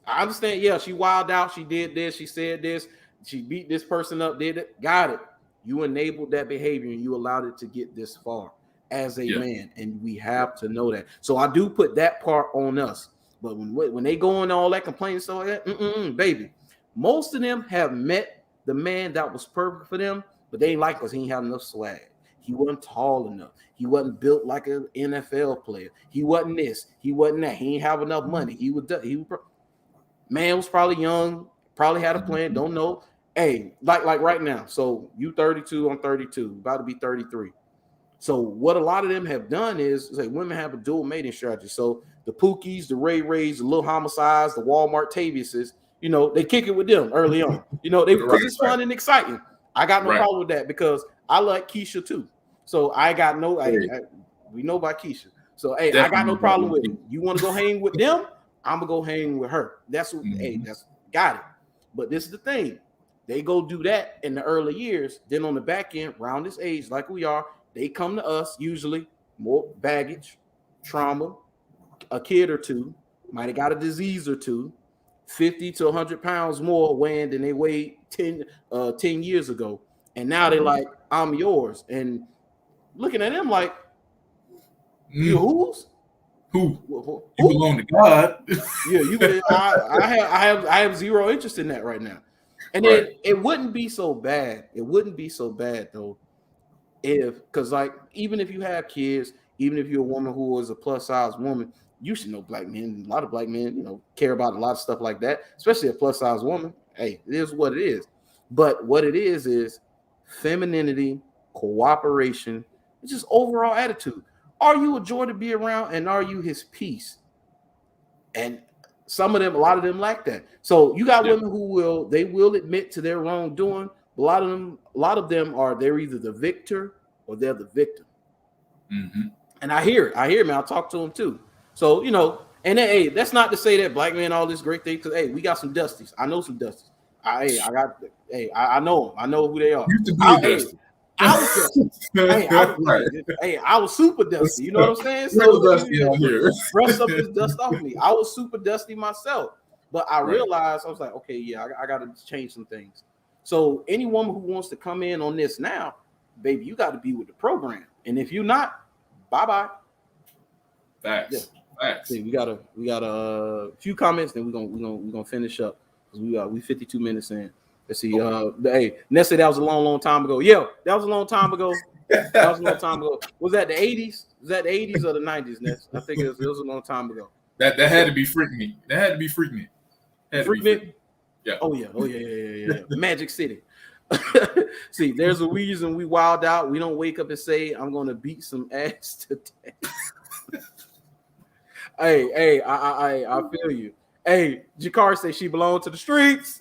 I understand. Yeah, she wilded out. She did this. She said this. She beat this person up, did it, got it. You enabled that behavior and you allowed it to get this far as a man. And we have to know that. So I do put that part on us. But when they go on all that complaining, so that, baby, most of them have met the man that was perfect for them, but they ain't like us. He ain't have enough swag. He wasn't tall enough. He wasn't built like an NFL player. He wasn't this. He wasn't that. He ain't have enough money. Man was probably young, probably had a plan, don't know. Like right now. So you 32, I'm 32, about to be 33. So what a lot of them have done is like women have a dual mating strategy. So the Pookies, the Ray Rays, the Little Homicides, the Walmart Taviuses, they kick it with them early on. Because it's fun and exciting. I got no problem with that because I like Keisha too. So I got no. We know about Keisha. So hey, I got no problem with it. You want to go hang with them? I'm gonna go hang with her. That's what. Hey, that's got it. But this is the thing. They go do that in the early years. Then on the back end, around this age, like we are, they come to us usually more baggage, trauma, a kid or two, might have got a disease or two, 50 to 100 pounds more weighing than they weighed 10 years ago. And now they're like, I'm yours. And looking at them like, you whose? Who? You belong to God. Yeah, you. I have zero interest in that right now. And then it wouldn't be so bad. It wouldn't be so bad though, because like even if you have kids, even if you're a woman who is a plus size woman, you should know black men. A lot of black men, care about a lot of stuff like that, especially a plus size woman. Hey, it is what it is. But what it is femininity, cooperation, it's just overall attitude. Are you a joy to be around, and are you his peace? And a lot of them lack that. So you got women who will admit to their wrongdoing. A lot of them they're either the victor or they're the victim. Mm-hmm. And I hear it, man. I talk to them too. So, and then, hey, that's not to say that black men all this great thing, because hey, we got some dusties. I know some dusties. I know them. I know who they are. You used to be a dusty. I was dusty. I was super dusty. You know what I'm saying? So dusty out here. Brush up this dust off me. I was super dusty myself. But I realized, I was like, okay, yeah, I got to change some things. So any woman who wants to come in on this now, baby, you got to be with the program. And if you're not, bye-bye. Facts. Yeah. Facts. See, we got a few comments, then we're gonna finish up. We 52 minutes in. Let's see. Hey, Ness said that was a long time ago. Yeah, that was a long time ago. Was that the 80s? Was that the 80s or the 90s, Ness? I think it was a long time ago. That had to be Freak Me. That had to be Freak Me. Freak Me? Yeah. Oh yeah. Magic City. See, there's a reason we wild out. We don't wake up and say, I'm gonna beat some ass today. Hey, I feel you. Hey, Jakar said she belonged to the streets.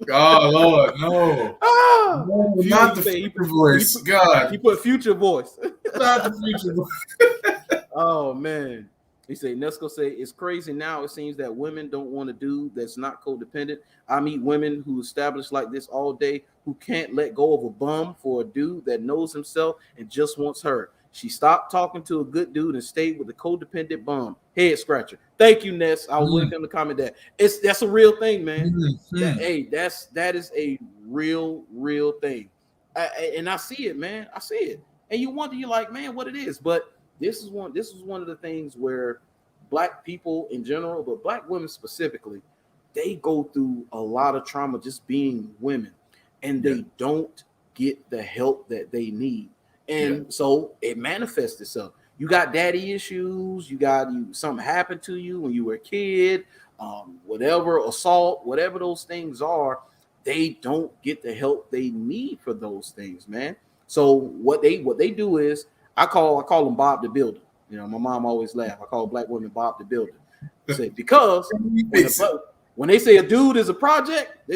Oh Lord, no. No, not the future voice. God. He put future voice. Not the future voice. Oh man. He said, Nesco say it's crazy now. It seems that women don't want a dude that's not codependent. I meet women who establish like this all day who can't let go of a bum for a dude that knows himself and just wants her. She stopped talking to a good dude and stayed with the codependent bum. Head scratcher. Thank you, Ness. I was waiting him to comment that. That's a real thing, man. That is a real thing. And I see it, man. I see it. And you wonder, you're like, man, what it is. But this is one of the things where black people in general, but black women specifically, they go through a lot of trauma just being women, and they don't get the help that they need. And so it manifests itself. You got daddy issues. Something happened to you when you were a kid, whatever, assault, whatever those things are. They don't get the help they need for those things, man. So what they do is I call them Bob the Builder. My mom always laugh. I call black women Bob the Builder. Because when they say a dude is a project,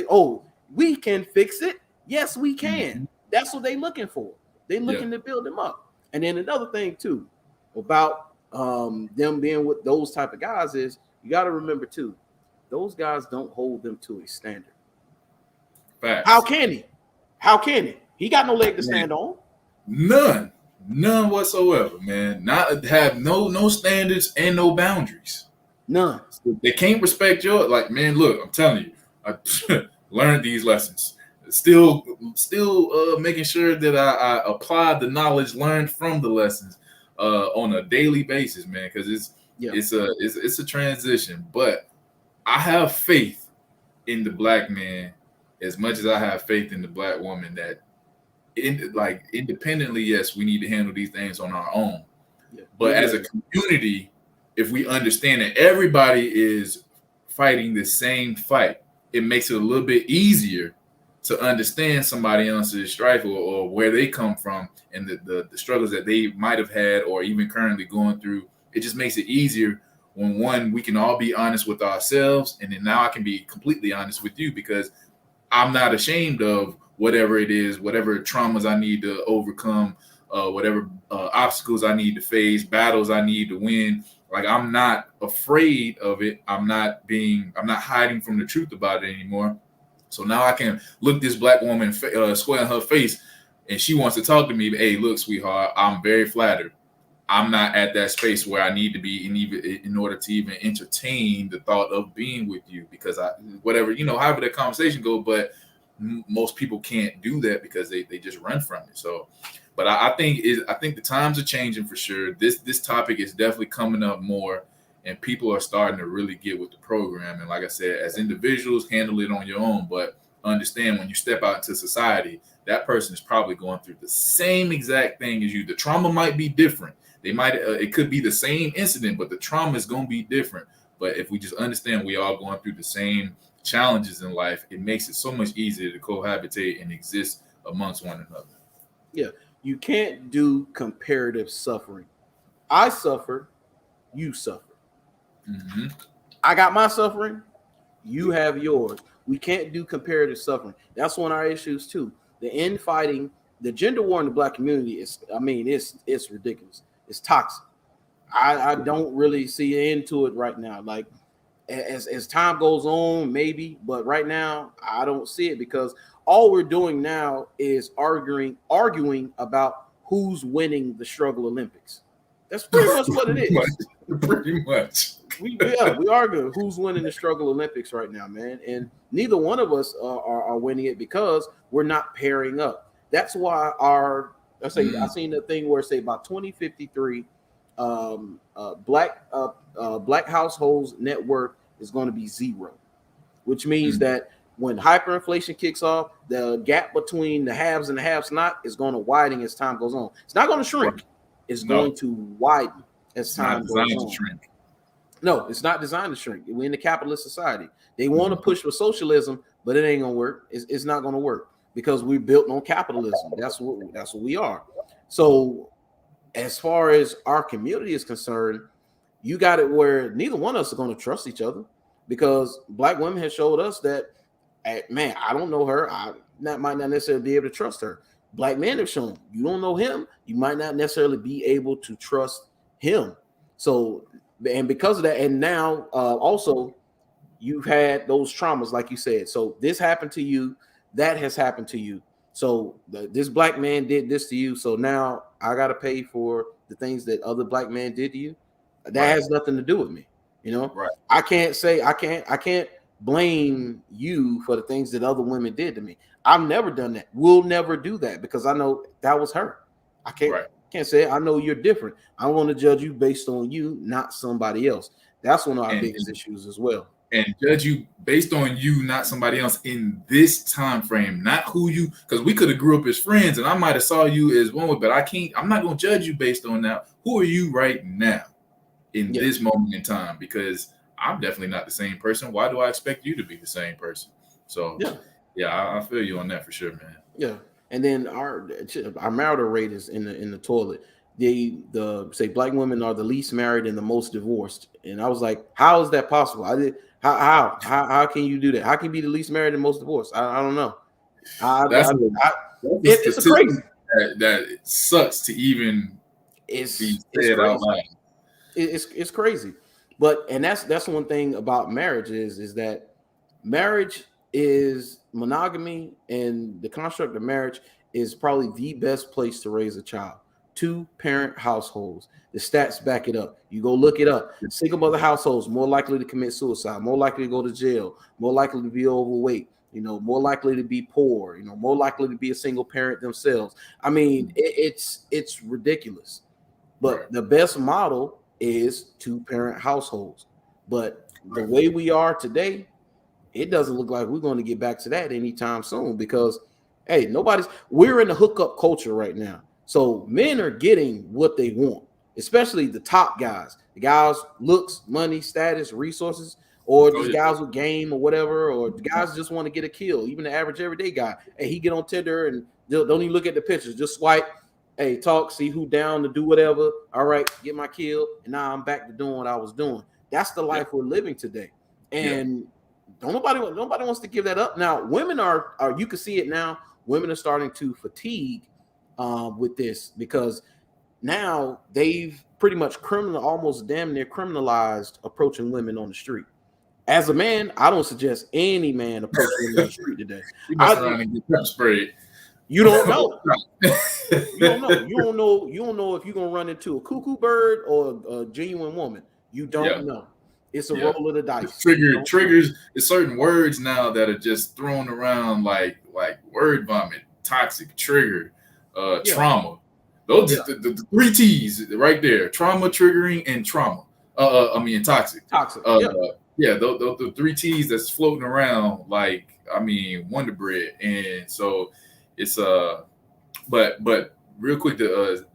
we can fix it. Yes, we can. That's what they're looking for. They're looking to build them up. And then another thing too about them being with those type of guys is you got to remember too, those guys don't hold them to a standard. Facts. How can he? He got no leg to stand on. None whatsoever, man. Not have no standards and no boundaries. None. They can't respect your man. Look, I'm telling you, I learned these lessons. Still making sure that I apply the knowledge learned from the lessons on a daily basis, man. Because it's a transition, but I have faith in the black man as much as I have faith in the black woman that independently, yes, we need to handle these things on our own. But as a community, if we understand that everybody is fighting the same fight, it makes it a little bit easier to understand somebody else's strife or where they come from and the struggles that they might have had or even currently going through. It just makes it easier when one, we can all be honest with ourselves, and then now I can be completely honest with you because I'm not ashamed of whatever it is, whatever traumas I need to overcome, whatever obstacles I need to face, battles I need to win. Like, I'm not afraid of it. I'm not hiding from the truth about it anymore. So now I can look this black woman square in her face, and she wants to talk to me. Hey, look, sweetheart, I'm very flattered. I'm not at that space where I need to be in order to even entertain the thought of being with you because however that conversation goes. But most people can't do that because they just run from it. So, but I think the times are changing for sure. This topic is definitely coming up more, and people are starting to really get with the program. And like I said, as individuals, handle it on your own, but understand when you step out into society, that person is probably going through the same exact thing as you. The trauma might be different. It could be the same incident, but the trauma is going to be different. But if we just understand we all going through the same challenges in life, it makes it so much easier to cohabitate and exist amongst one another. Yeah, you can't do comparative suffering. I suffered, you suffered. Mm-hmm. I got my suffering, you have yours. We can't do comparative suffering. That's one of our issues too. The infighting, the gender war in the black community it's ridiculous. It's toxic. I don't really see an end to it right now. Like as time goes on, maybe, but right now I don't see it because all we're doing now is arguing about who's winning the struggle Olympics. That's pretty much what it is. Pretty much. We argue who's winning the struggle Olympics right now, man, and neither one of us are winning it because we're not pairing up. That's why I seen the thing where say by 2053, black households net worth is going to be zero, which means that when hyperinflation kicks off, the gap between the haves and the haves not is going to widen as time goes on. It's not going to shrink. It's going to widen as time goes on. Shrink. No, it's not designed to shrink. We're in a capitalist society. They want to push for socialism, but it ain't gonna work. It's not gonna work because we're built on capitalism. That's what we are. So, as far as our community is concerned, you got it where neither one of us are going to trust each other because black women have showed us that, man, I don't know her. I might not necessarily be able to trust her. Black men have shown you don't know him. You might not necessarily be able to trust him. So, and because of that, and now also you've had those traumas, like you said. So this happened to you, that has happened to you. So this black man did this to you. So now I got to pay for the things that other black men did to you. That has nothing to do with me. You know, I can't blame you for the things that other women did to me. I've never done that. We'll never do that because I know that was her. I can't say it. I know you're different. I want to judge you based on you, not somebody else. That's one of our biggest issues as well. And judge you based on you, not somebody else in this time frame, not who you, because we could have grew up as friends and I might have saw you as one, but I'm not going to judge you based on that. Who are you right now in this moment in time? Because I'm definitely not the same person. Why do I expect you to be the same person? So I feel you on that for sure, man. Yeah. And then our marital rate is in the toilet. The say black women are the least married and the most divorced. And I was like, how is that possible? How can you do that? How can you be the least married and most divorced? I don't know. It's crazy. That sucks to even be said out loud. It's crazy. But and that's one thing about marriage is that marriage is monogamy, and the construct of marriage is probably the best place to raise a child. 2-parent households. The stats back it up. You go look it up. Single mother households more likely to commit suicide, more likely to go to jail, more likely to be overweight, more likely to be poor, more likely to be a single parent themselves. I mean, it's ridiculous. But the best model is 2-parent households. But the way we are today, it doesn't look like we're going to get back to that anytime soon because, hey, we're in a hookup culture right now. So men are getting what they want, especially the top guys. The guys, looks, money, status, resources. or Oh, just yeah. guys with game or whatever, or guys just want to get a kill. Even the average everyday guy, hey, he get on Tinder and don't even look at the pictures, just swipe, hey, talk, see who down to do whatever. All right, get my kill, and now I'm back to doing what I was doing. That's the life we're living today, and nobody wants to give that up. Now, women are you can see it now. Women are starting to fatigue with this because now they've pretty much almost damn near criminalized approaching women on the street. As a man, I don't suggest any man approach women on the street today. You mess around and get pepper sprayed. You don't know. You don't know. You don't know. You don't know if you're gonna run into a cuckoo bird or a genuine woman. You don't know. It's a roll of the dice. Triggers. There's certain words now that are just thrown around like word vomit, toxic, trigger, trauma. Those the 3 T's right there: trauma, triggering, and trauma. Toxic. Toxic. The 3 T's that's floating around like Wonder Bread, and so it's but real quick to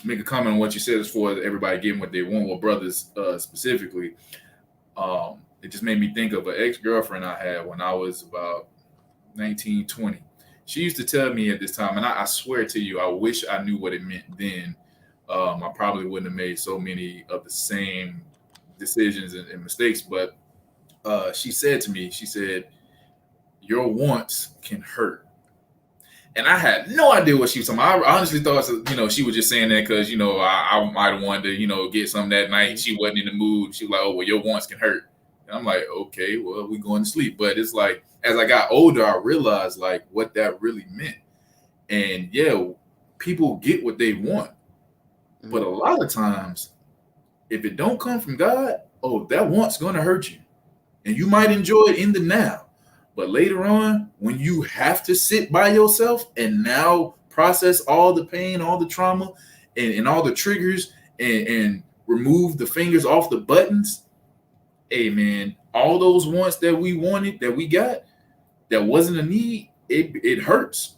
make a comment on what you said as far as everybody getting what they want, with brothers specifically. It just made me think of an ex-girlfriend I had when I was about 19, 20. She used to tell me at this time, and I swear to you, I wish I knew what it meant then. I probably wouldn't have made so many of the same decisions and mistakes. But she said to me, she said, your wants can hurt. And I had no idea what she was talking about. I honestly thought, she was just saying that because, I might have wanted to, get something that night. She wasn't in the mood. She was like, oh, well, your wants can hurt. And I'm like, okay, well, we going to sleep. But it's like, as I got older, I realized like what that really meant. And yeah, people get what they want. But a lot of times, if it don't come from God, that want's going to hurt you. And you might enjoy it in the now. But later on, when you have to sit by yourself and now process all the pain, all the trauma, and all the triggers and remove the fingers off the buttons, hey, man, all those wants that we wanted, that we got, that wasn't a need, it hurts.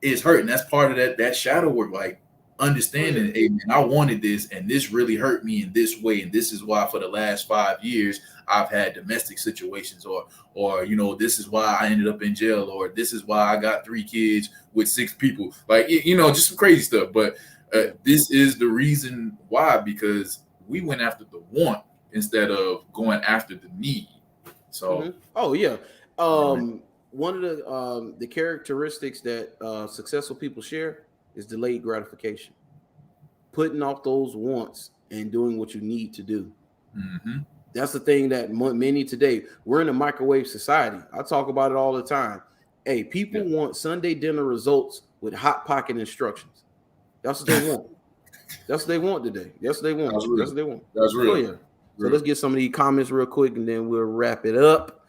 It's hurting. That's part of that shadow work, like understanding, hey, man, I wanted this, and this really hurt me in this way, and this is why for the last 5 years I've had domestic situations, or this is why I ended up in jail, or this is why I got 3 kids with 6 people, like just some crazy stuff. But this is the reason why, because we went after the want instead of going after the need. So one of the characteristics that successful people share is delayed gratification, putting off those wants and doing what you need to do. That's the thing that many today, we're in a microwave society. I talk about it all the time. Hey, people want Sunday dinner results with hot pocket instructions. That's what they want. That's what they want today. That's what they want. That's what they want. That's real. Oh, yeah. So let's get some of these comments real quick, and then we'll wrap it up.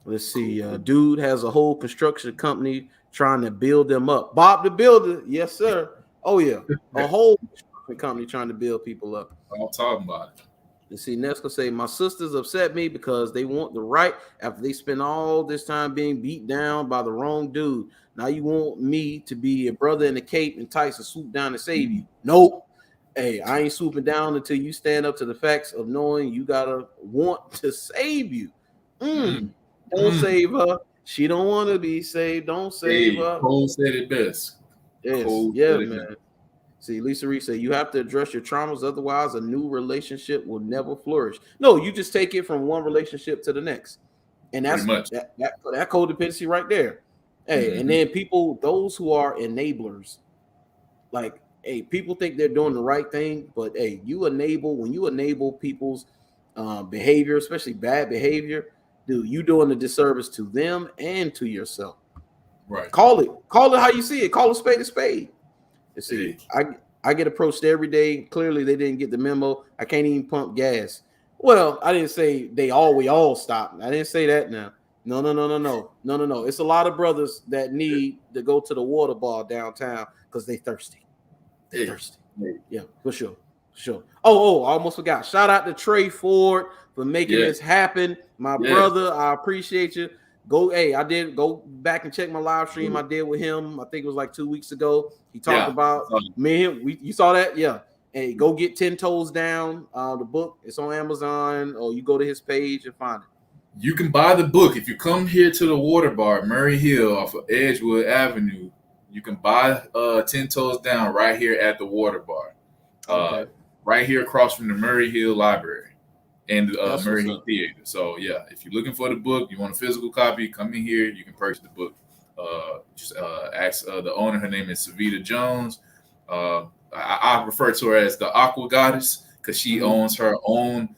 Let's see. Dude has a whole construction company trying to build them up. Bob the Builder. Yes, sir. Oh, yeah. A whole construction company trying to build people up. I'm talking about it. Let's see. Nesca say, my sisters upset me because they want the right after they spend all this time being beat down by the wrong dude. Now you want me to be a brother in a cape and tights and swoop down to save you. Nope. Hey, I ain't swooping down until you stand up to the facts of knowing you gotta want to save you. Don't save her. She don't want to be saved. Don't save her. Cole said it best. Yes. Man. See, Lisa Reese said you have to address your traumas, otherwise a new relationship will never flourish. No, you just take it from one relationship to the next. And that's that codependency right there. Hey, and then people, those who are enablers, like, hey, people think they're doing the right thing, but hey, when you enable people's behavior, especially bad behavior, dude, you doing a disservice to them and to yourself. Right. Call it how you see it. Call a spade a spade. You see, I get approached every day. Clearly, they didn't get the memo. I can't even pump gas. Well, I didn't say we all stop. I didn't say that now. No. It's a lot of brothers that need to go to the water bar downtown because they thirsty. They're thirsty. Yeah, for sure. Oh, I almost forgot. Shout out to Trey Ford for making this happen. My brother, I appreciate you. I did go back and check my live stream I did with him. I think it was like 2 weeks ago. He talked about me. You saw that? Yeah. Hey, go get 10 Toes Down, the book. It's on Amazon, or you go to his page and find it. You can buy the book if you come here to the Water Bar, Murray Hill, off of Edgewood Avenue. You can buy 10 Toes Down right here at the Water Bar, Okay. right here across from the Murray Hill Library and the That's Murray what's Hill up. Theater. So yeah, if you're looking for the book, you want a physical copy, come in here. You can purchase the book. Just ask the owner. Her name is Savita Jones. I refer to her as the Aqua Goddess because she Mhm. owns her own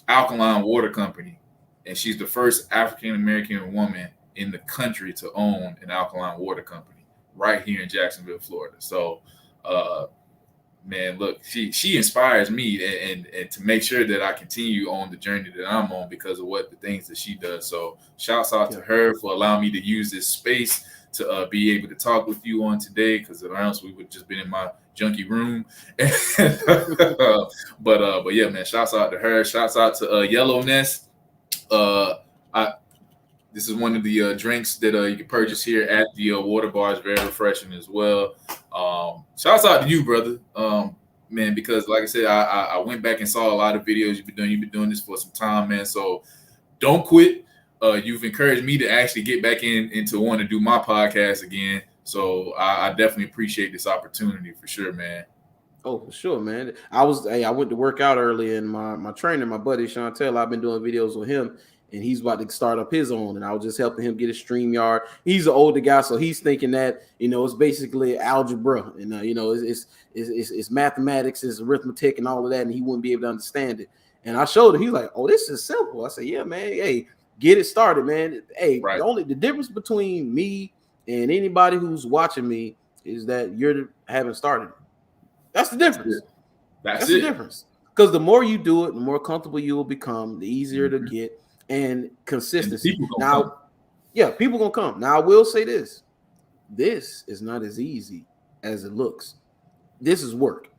alkaline water company, and she's the first African American woman in the country to own an alkaline water company right here in Jacksonville, Florida. So, man, look, she inspires me, and to make sure that I continue on the journey that I'm on because of what the things that she does. So, shouts out to Yeah. her for allowing me to use this space to be able to talk with you on today. Because to be honest, we would just been in my junky room. But yeah, man, shouts out to her. Shouts out to Yellow Nest. I This is one of the drinks that you can purchase here at the Water Bar. It's very refreshing as well. Shouts out to you, brother. Man, because like I said, I went back and saw a lot of videos you've been doing. You've been doing this for some time, man. So don't quit. You've encouraged me to actually get back into wanting to do my podcast again. So I definitely appreciate this opportunity for sure, man. Oh, for sure, man. I went to work out earlier, and my trainer, my buddy Chantel, I've been doing videos with him, and he's about to start up his own, and I was just helping him get a StreamYard. He's an older guy, so he's thinking that it's basically algebra, and it's mathematics, it's arithmetic, and all of that, and he wouldn't be able to understand it. And I showed him. He's like, "Oh, this is simple." I said, "Yeah, man. Hey, get it started, man. Hey, Right. the difference between me and anybody who's watching me is that you're haven't started it. That's the That's difference. it. That's That's the it. difference. Because the more you do it, the more comfortable you will become, the easier to Mhm. get, and And the consistency. people gonna Now, come. yeah, people gonna come. Now, I will say this: this is not as easy as it looks. This is work.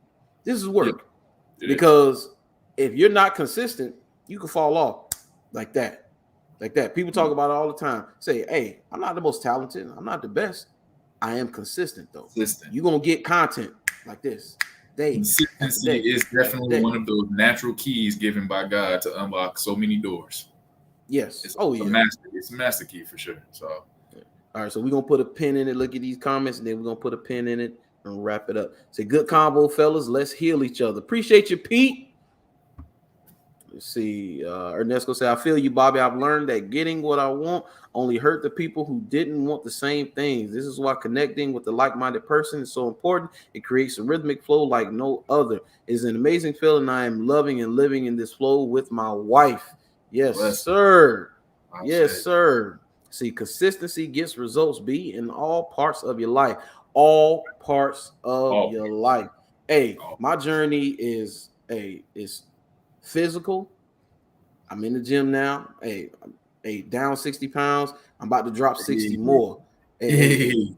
This is Yeah, work it is. because if you're not consistent, you can fall off like that, like that. People talk about it all the time. Say, "Hey, I'm not the most talented. I'm not the best. I am consistent, though. Consistent. You're gonna get content like this, day after Consistency day is after definitely day." one of those natural keys given by God to unlock so many doors. Yes. It's Oh a yeah. master. It's a master key for sure. So All right. So we're gonna put a pin in it. Look at these comments, and then we're gonna put a pin in it and wrap it up. Say good combo, fellas. Let's heal each other. Appreciate you, Pete. Let's see. Ernesto say, I feel you, Bobby. I've learned that getting what I want only hurt the people who didn't want the same things. This is why connecting with the like-minded person is so important. It creates a rhythmic flow like no other. It's an amazing feeling. I am loving and living in this flow with my wife. Yes, bless. sir. I'll Yes, say sir. See, consistency gets results, B, in all parts of your life. All parts of all your parts. life. Hey, All my journey is physical. I'm in the gym now. Hey, down 60 pounds. I'm about to drop 60 parts. more. Hey, Hey,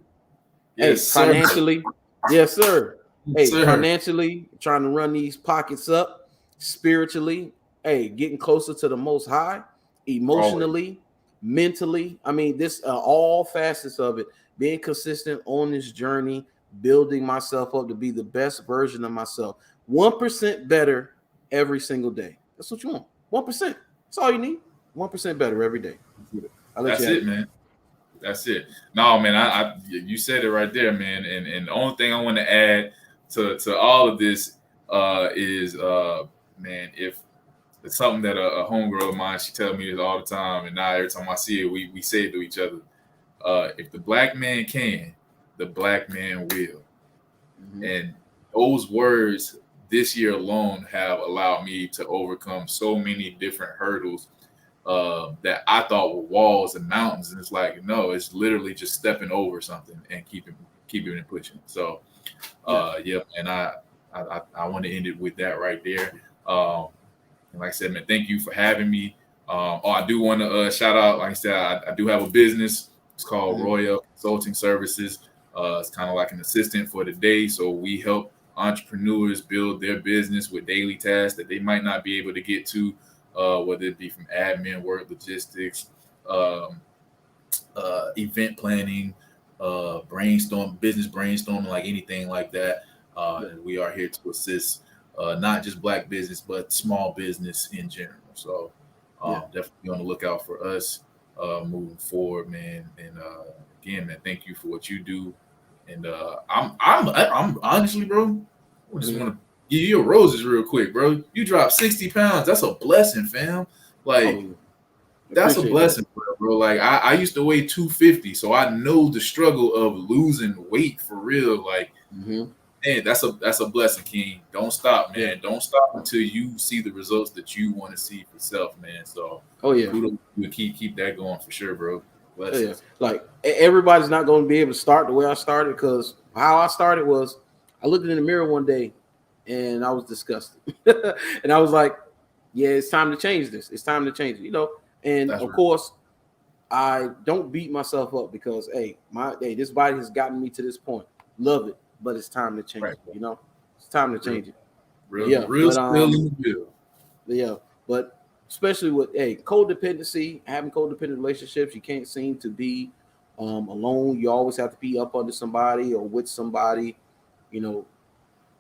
yes, sir. financially, yes, sir. Yes, Hey, sir. financially, trying to run these pockets up. Spiritually, hey, getting closer to the most high. Always. Emotionally, mentally. I mean, this all facets of it. Being consistent on this journey, building myself up to be the best version of myself. 1% better every single day. That's what you want. 1%. That's all you need. 1% better every day. I'll let you That's have it, it. man. That's it. No, man, you said it right there, man. And the only thing I want to add to all of this is man, if it's something that a homegirl of mine, she tells me this all the time, and now every time I see it, we say it to each other. If the black man can, the black man will. Mhm. And those words this year alone have allowed me to overcome so many different hurdles that I thought were walls and mountains, and it's like no, it's literally just stepping over something and keeping it pushing. So, Yeah. yeah, and I want to end it with that right there. And like I said, man, thank you for having me. I do want to shout out. Like I said, I do have a business. It's called Mhm. Royal Consulting Services. It's kind of like an assistant for the day. So we help entrepreneurs build their business with daily tasks that they might not be able to get to, whether it be from admin work, logistics, um, event planning, business brainstorming, like anything like that. And we are here to assist not just Black business, but small business in general. So definitely on the lookout for us moving forward, man. And again, man, thank you for what you do. And I'm honestly, bro, I just want to give you your roses real quick, bro. You dropped 60 pounds. That's a blessing, fam. Like, that's a blessing, bro. Like, I used to weigh 250, so I know the struggle of losing weight for real. Like, man, that's a blessing, King. Don't stop, man. Don't stop until you see the results that you want to see for yourself, man. So, kudos to keep that going for sure, bro. Blessings. Like, everybody's not going to be able to start the way I started, because how I started was I looked in the mirror one day and I was disgusted. And I was like, yeah, it's time to change this. It's time to change it, you know. And of course, I don't beat myself up, because this body has gotten me to this point. Love it, but it's time to change it. You know, it's time to change it. But especially with codependency, having codependent relationships, you can't seem to be alone. You always have to be up under somebody or with somebody. You know,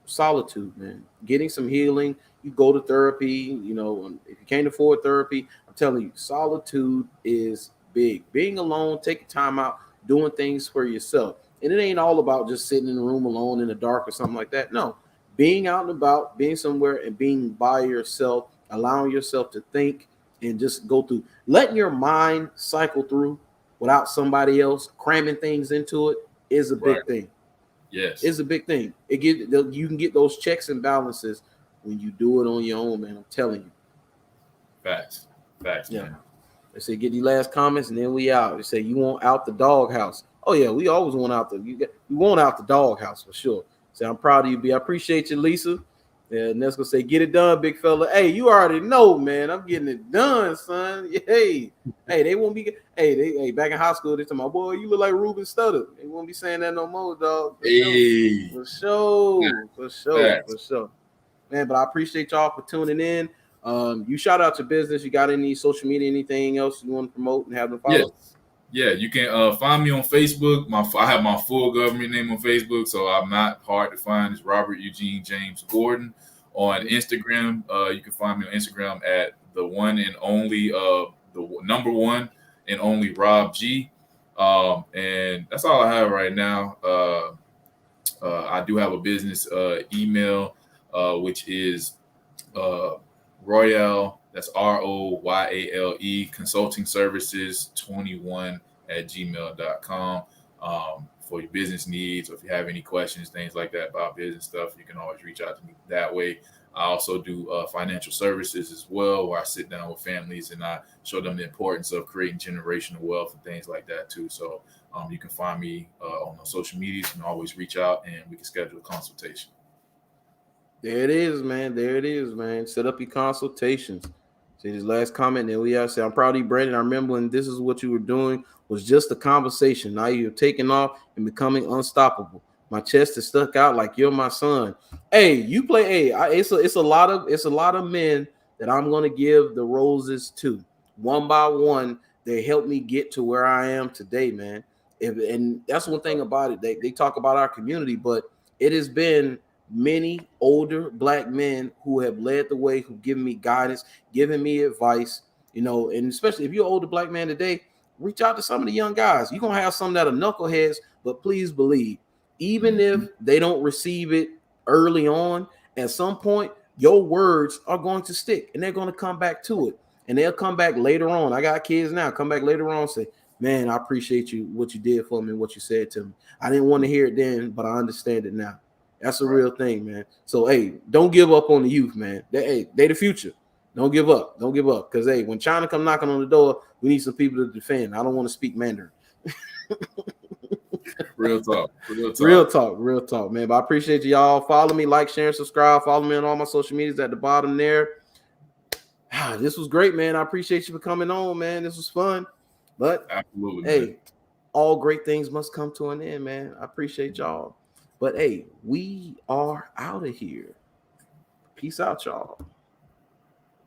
solitude, man. Getting some healing. You go to therapy. You know, if you can't afford therapy, I'm telling you, solitude is big. Being alone, taking time out, doing things for yourself. And it ain't all about just sitting in a room alone in the dark or something like that. No, being out and about, being somewhere and being by yourself, allowing yourself to think and just go through, letting your mind cycle through without somebody else cramming things into it is a big thing. Yes, it's a big thing. You can get those checks and balances when you do it on your own, man. I'm telling you. Facts, man. They say get the last comments and then we out. They say you want out the doghouse. Oh yeah, we always want out we want out the doghouse for sure. Say I'm proud of you, B. I appreciate you, Lisa. And that's gonna say get it done, big fella. Hey, you already know, man. I'm getting it done, son. Hey, they won't be. Hey, back in high school, they told my boy, you look like Ruben Studdard. They won't be saying that no more, dog. For sure. Man, but I appreciate y'all for tuning in. You shout out your business. You got any social media, anything else you want to promote and have them follow? Yeah, you can find me on Facebook. I have my full government name on Facebook, so I'm not hard to find. It's Robert Eugene James Gordon. On Instagram, you can find me on Instagram at the one and only, the number one and only Rob G. And that's all I have right now. I do have a business email, which is Royale. That's ROYALE Consulting Services 21 at gmail.com. For your business needs, or if you have any questions, things like that about business stuff, you can always reach out to me that way. I also do financial services as well, where I sit down with families and I show them the importance of creating generational wealth and things like that too. So you can find me on the social media. You can always reach out and we can schedule a consultation. There it is, man. Set up your consultations. See this last comment, then we say, I'm proud of you, Brandon. I remember when this is what you were doing was just a conversation. Now you're taking off and becoming unstoppable. My chest is stuck out like you're my son. Hey, you play. Hey, it's a lot of men that I'm gonna give the roses to one by one. They helped me get to where I am today, man. And that's one thing about it. They talk about our community, but it has been many older Black men who have led the way, who given me guidance, given me advice, you know, and especially if you're an older Black man today, reach out to some of the young guys. You're going to have some that are knuckleheads, but please believe, even if they don't receive it early on, at some point, your words are going to stick and they're going to come back to it. And they'll come back later on. I got kids now, come back later on and say, man, I appreciate you, what you did for me, what you said to me. I didn't want to hear it then, but I understand it now. That's a real thing, man. So, hey, don't give up on the youth, man. They the future. Don't give up. Because, hey, when China come knocking on the door, we need some people to defend. I don't want to speak Mandarin. Real talk, man. But I appreciate y'all. Follow me, like, share, and subscribe. Follow me on all my social medias at the bottom there. This was great, man. I appreciate you for coming on, man. This was fun. But, absolutely, hey, man. All great things must come to an end, man. I appreciate y'all. But hey, we are out of here. Peace out, y'all.